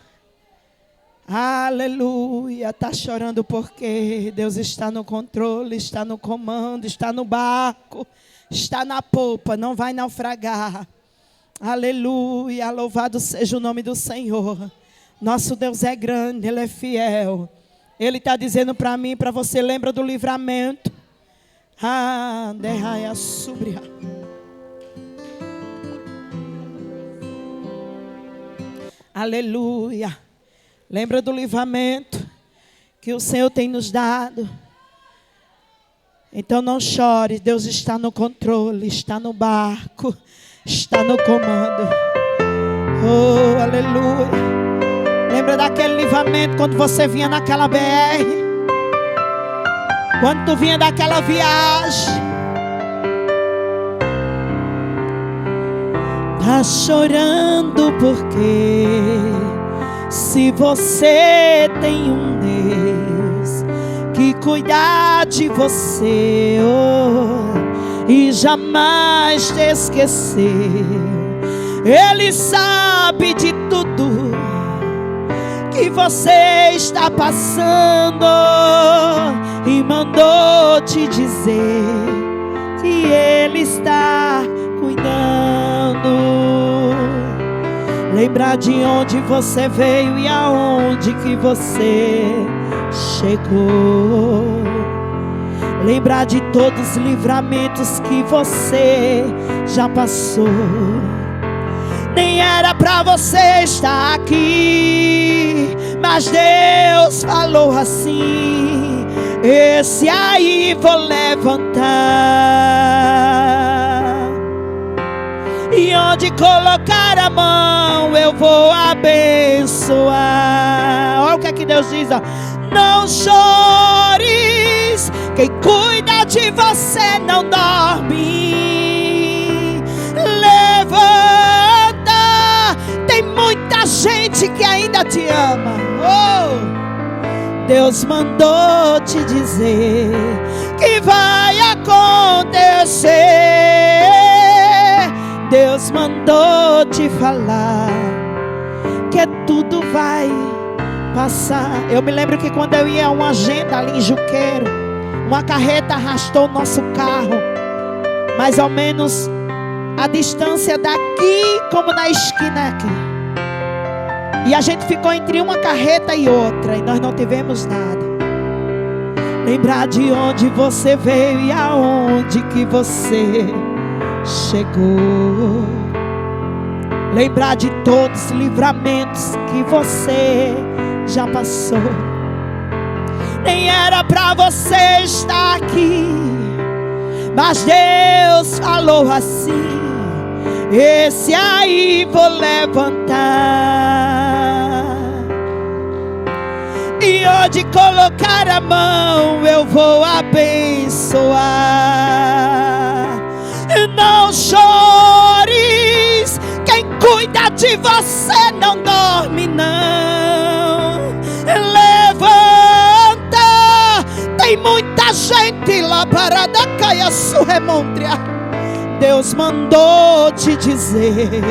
Aleluia. Está chorando porque Deus está no controle, está no comando, está no barco, está na popa, não vai naufragar. Aleluia. Louvado seja o nome do Senhor. Nosso Deus é grande, Ele é fiel. Ele está dizendo para mim, para você, lembra do livramento? Derraia subria. Aleluia. Lembra do livramento que o Senhor tem nos dado. Então não chore, Deus está no controle, está no barco, está no comando. Oh, aleluia. Lembra daquele livramento quando você vinha naquela BR? Quando tu vinha daquela viagem? Tá chorando porque se você tem um Deus que cuida de você, e jamais te esqueceu. Ele sabe de tudo que você está passando e mandou te dizer que Ele está cuidando. Lembrar de onde você veio e aonde que você chegou. Lembrar de todos os livramentos que você já passou. Nem era pra você estar aqui, mas Deus falou assim: esse aí vou levantar, e onde colocar a mão eu vou abençoar. Olha o que é que Deus diz, ó. Não chores, quem cuida de você não dorme. Levanta, tem muita gente que ainda te ama. Oh, Deus mandou te dizer que vai acontecer. Deus mandou te falar que tudo vai passar. Eu me lembro que quando eu ia a uma agenda ali em Juqueiro, uma carreta arrastou o nosso carro, mais ou menos a distância daqui como na esquina aqui. E a gente ficou entre uma carreta e outra, e nós não tivemos nada. Lembrar de onde você veio e aonde que você chegou. Lembrar de todos os livramentos que você já passou. Nem era pra você estar aqui, mas Deus falou assim: esse aí vou levantar, e onde colocar a mão eu vou abençoar. Não chores, quem cuida de você não dorme não. Levanta, tem muita gente lá parada, caia surremôntria. Deus mandou te dizer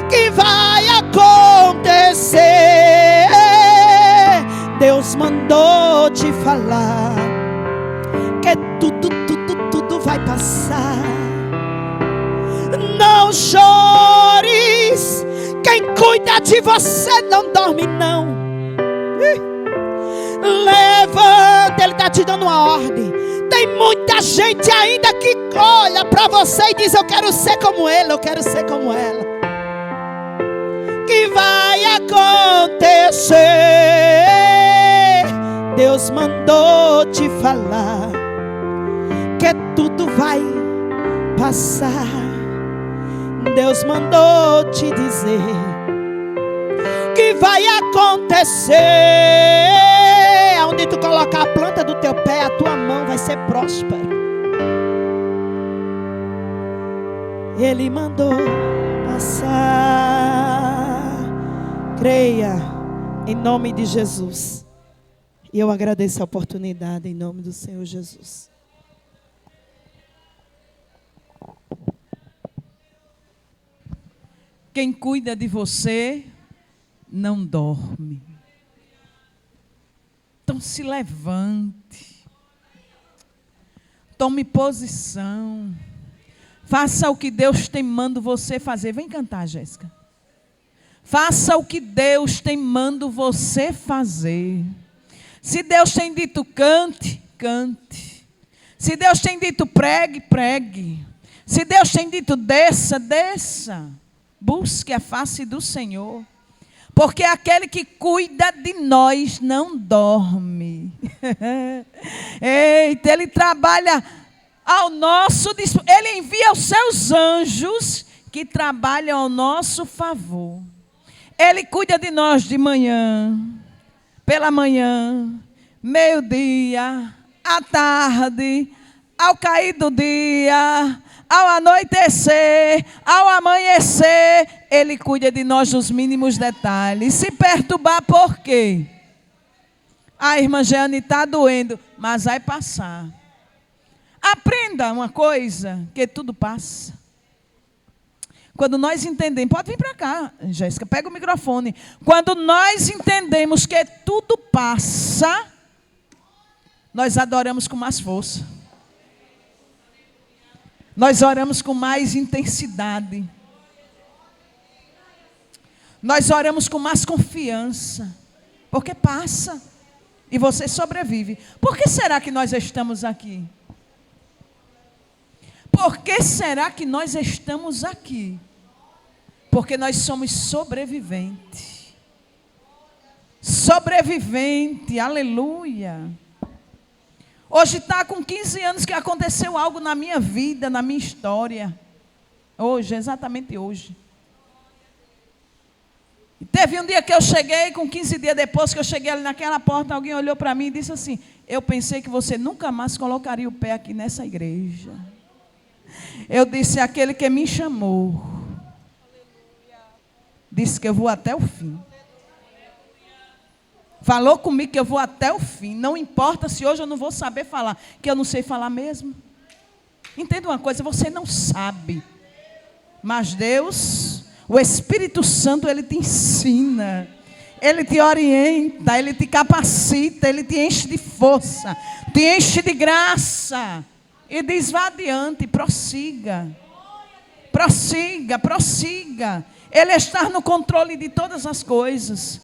que vai acontecer. Deus mandou te falar que tudo vai passar. Não chores, quem cuida de você não dorme não. Levanta, Ele está te dando uma ordem. Tem muita gente ainda que olha para você e diz: eu quero ser como ele, eu quero ser como ela. Que vai acontecer. Deus mandou te falar que tudo vai passar. Deus mandou te dizer que vai acontecer. Onde tu colocar a planta do teu pé, a tua mão vai ser próspera. Ele mandou passar. Creia em nome de Jesus. E eu agradeço a oportunidade em nome do Senhor Jesus. Quem cuida de você não dorme. Então se levante. Tome posição. Faça o que Deus tem mandado você fazer. Vem cantar, Jéssica. Faça o que Deus tem mandado você fazer. Se Deus tem dito cante, cante. Se Deus tem dito pregue, pregue. Se Deus tem dito desça, desça. Busque a face do Senhor. Porque aquele que cuida de nós não dorme. Eita, Ele trabalha ao nosso dispor. Ele envia os seus anjos que trabalham ao nosso favor. Ele cuida de nós de manhã, pela manhã, meio-dia, à tarde, ao cair do dia, ao anoitecer, ao amanhecer. Ele cuida de nós nos mínimos detalhes. Se perturbar, por quê? A irmã Jeane está doendo, mas vai passar. Aprenda uma coisa, que tudo passa. Quando nós entendemos, pode vir para cá, Jéssica, pega o microfone. Quando nós entendemos que tudo passa, nós adoramos com mais força. Nós oramos com mais intensidade. Nós oramos com mais confiança. Porque passa. E você sobrevive. Por que será que nós estamos aqui? Por que será que nós estamos aqui? Porque nós somos sobreviventes. Sobrevivente, aleluia. Hoje está com 15 anos que aconteceu algo na minha vida, na minha história. Hoje, exatamente hoje. E teve um dia que eu cheguei, com 15 dias depois que eu cheguei ali naquela porta, alguém olhou para mim e disse assim: eu pensei que você nunca mais colocaria o pé aqui nessa igreja. Eu disse: aquele que me chamou disse que eu vou até o fim. Falou comigo que eu vou até o fim. Não importa se hoje eu não vou saber falar, que eu não sei falar mesmo. Entenda uma coisa, você não sabe. Mas Deus, o Espírito Santo, Ele te ensina. Ele te orienta, Ele te capacita, Ele te enche de força, te enche de graça. E diz: vá adiante, prossiga. Prossiga, prossiga. Ele está no controle de todas as coisas.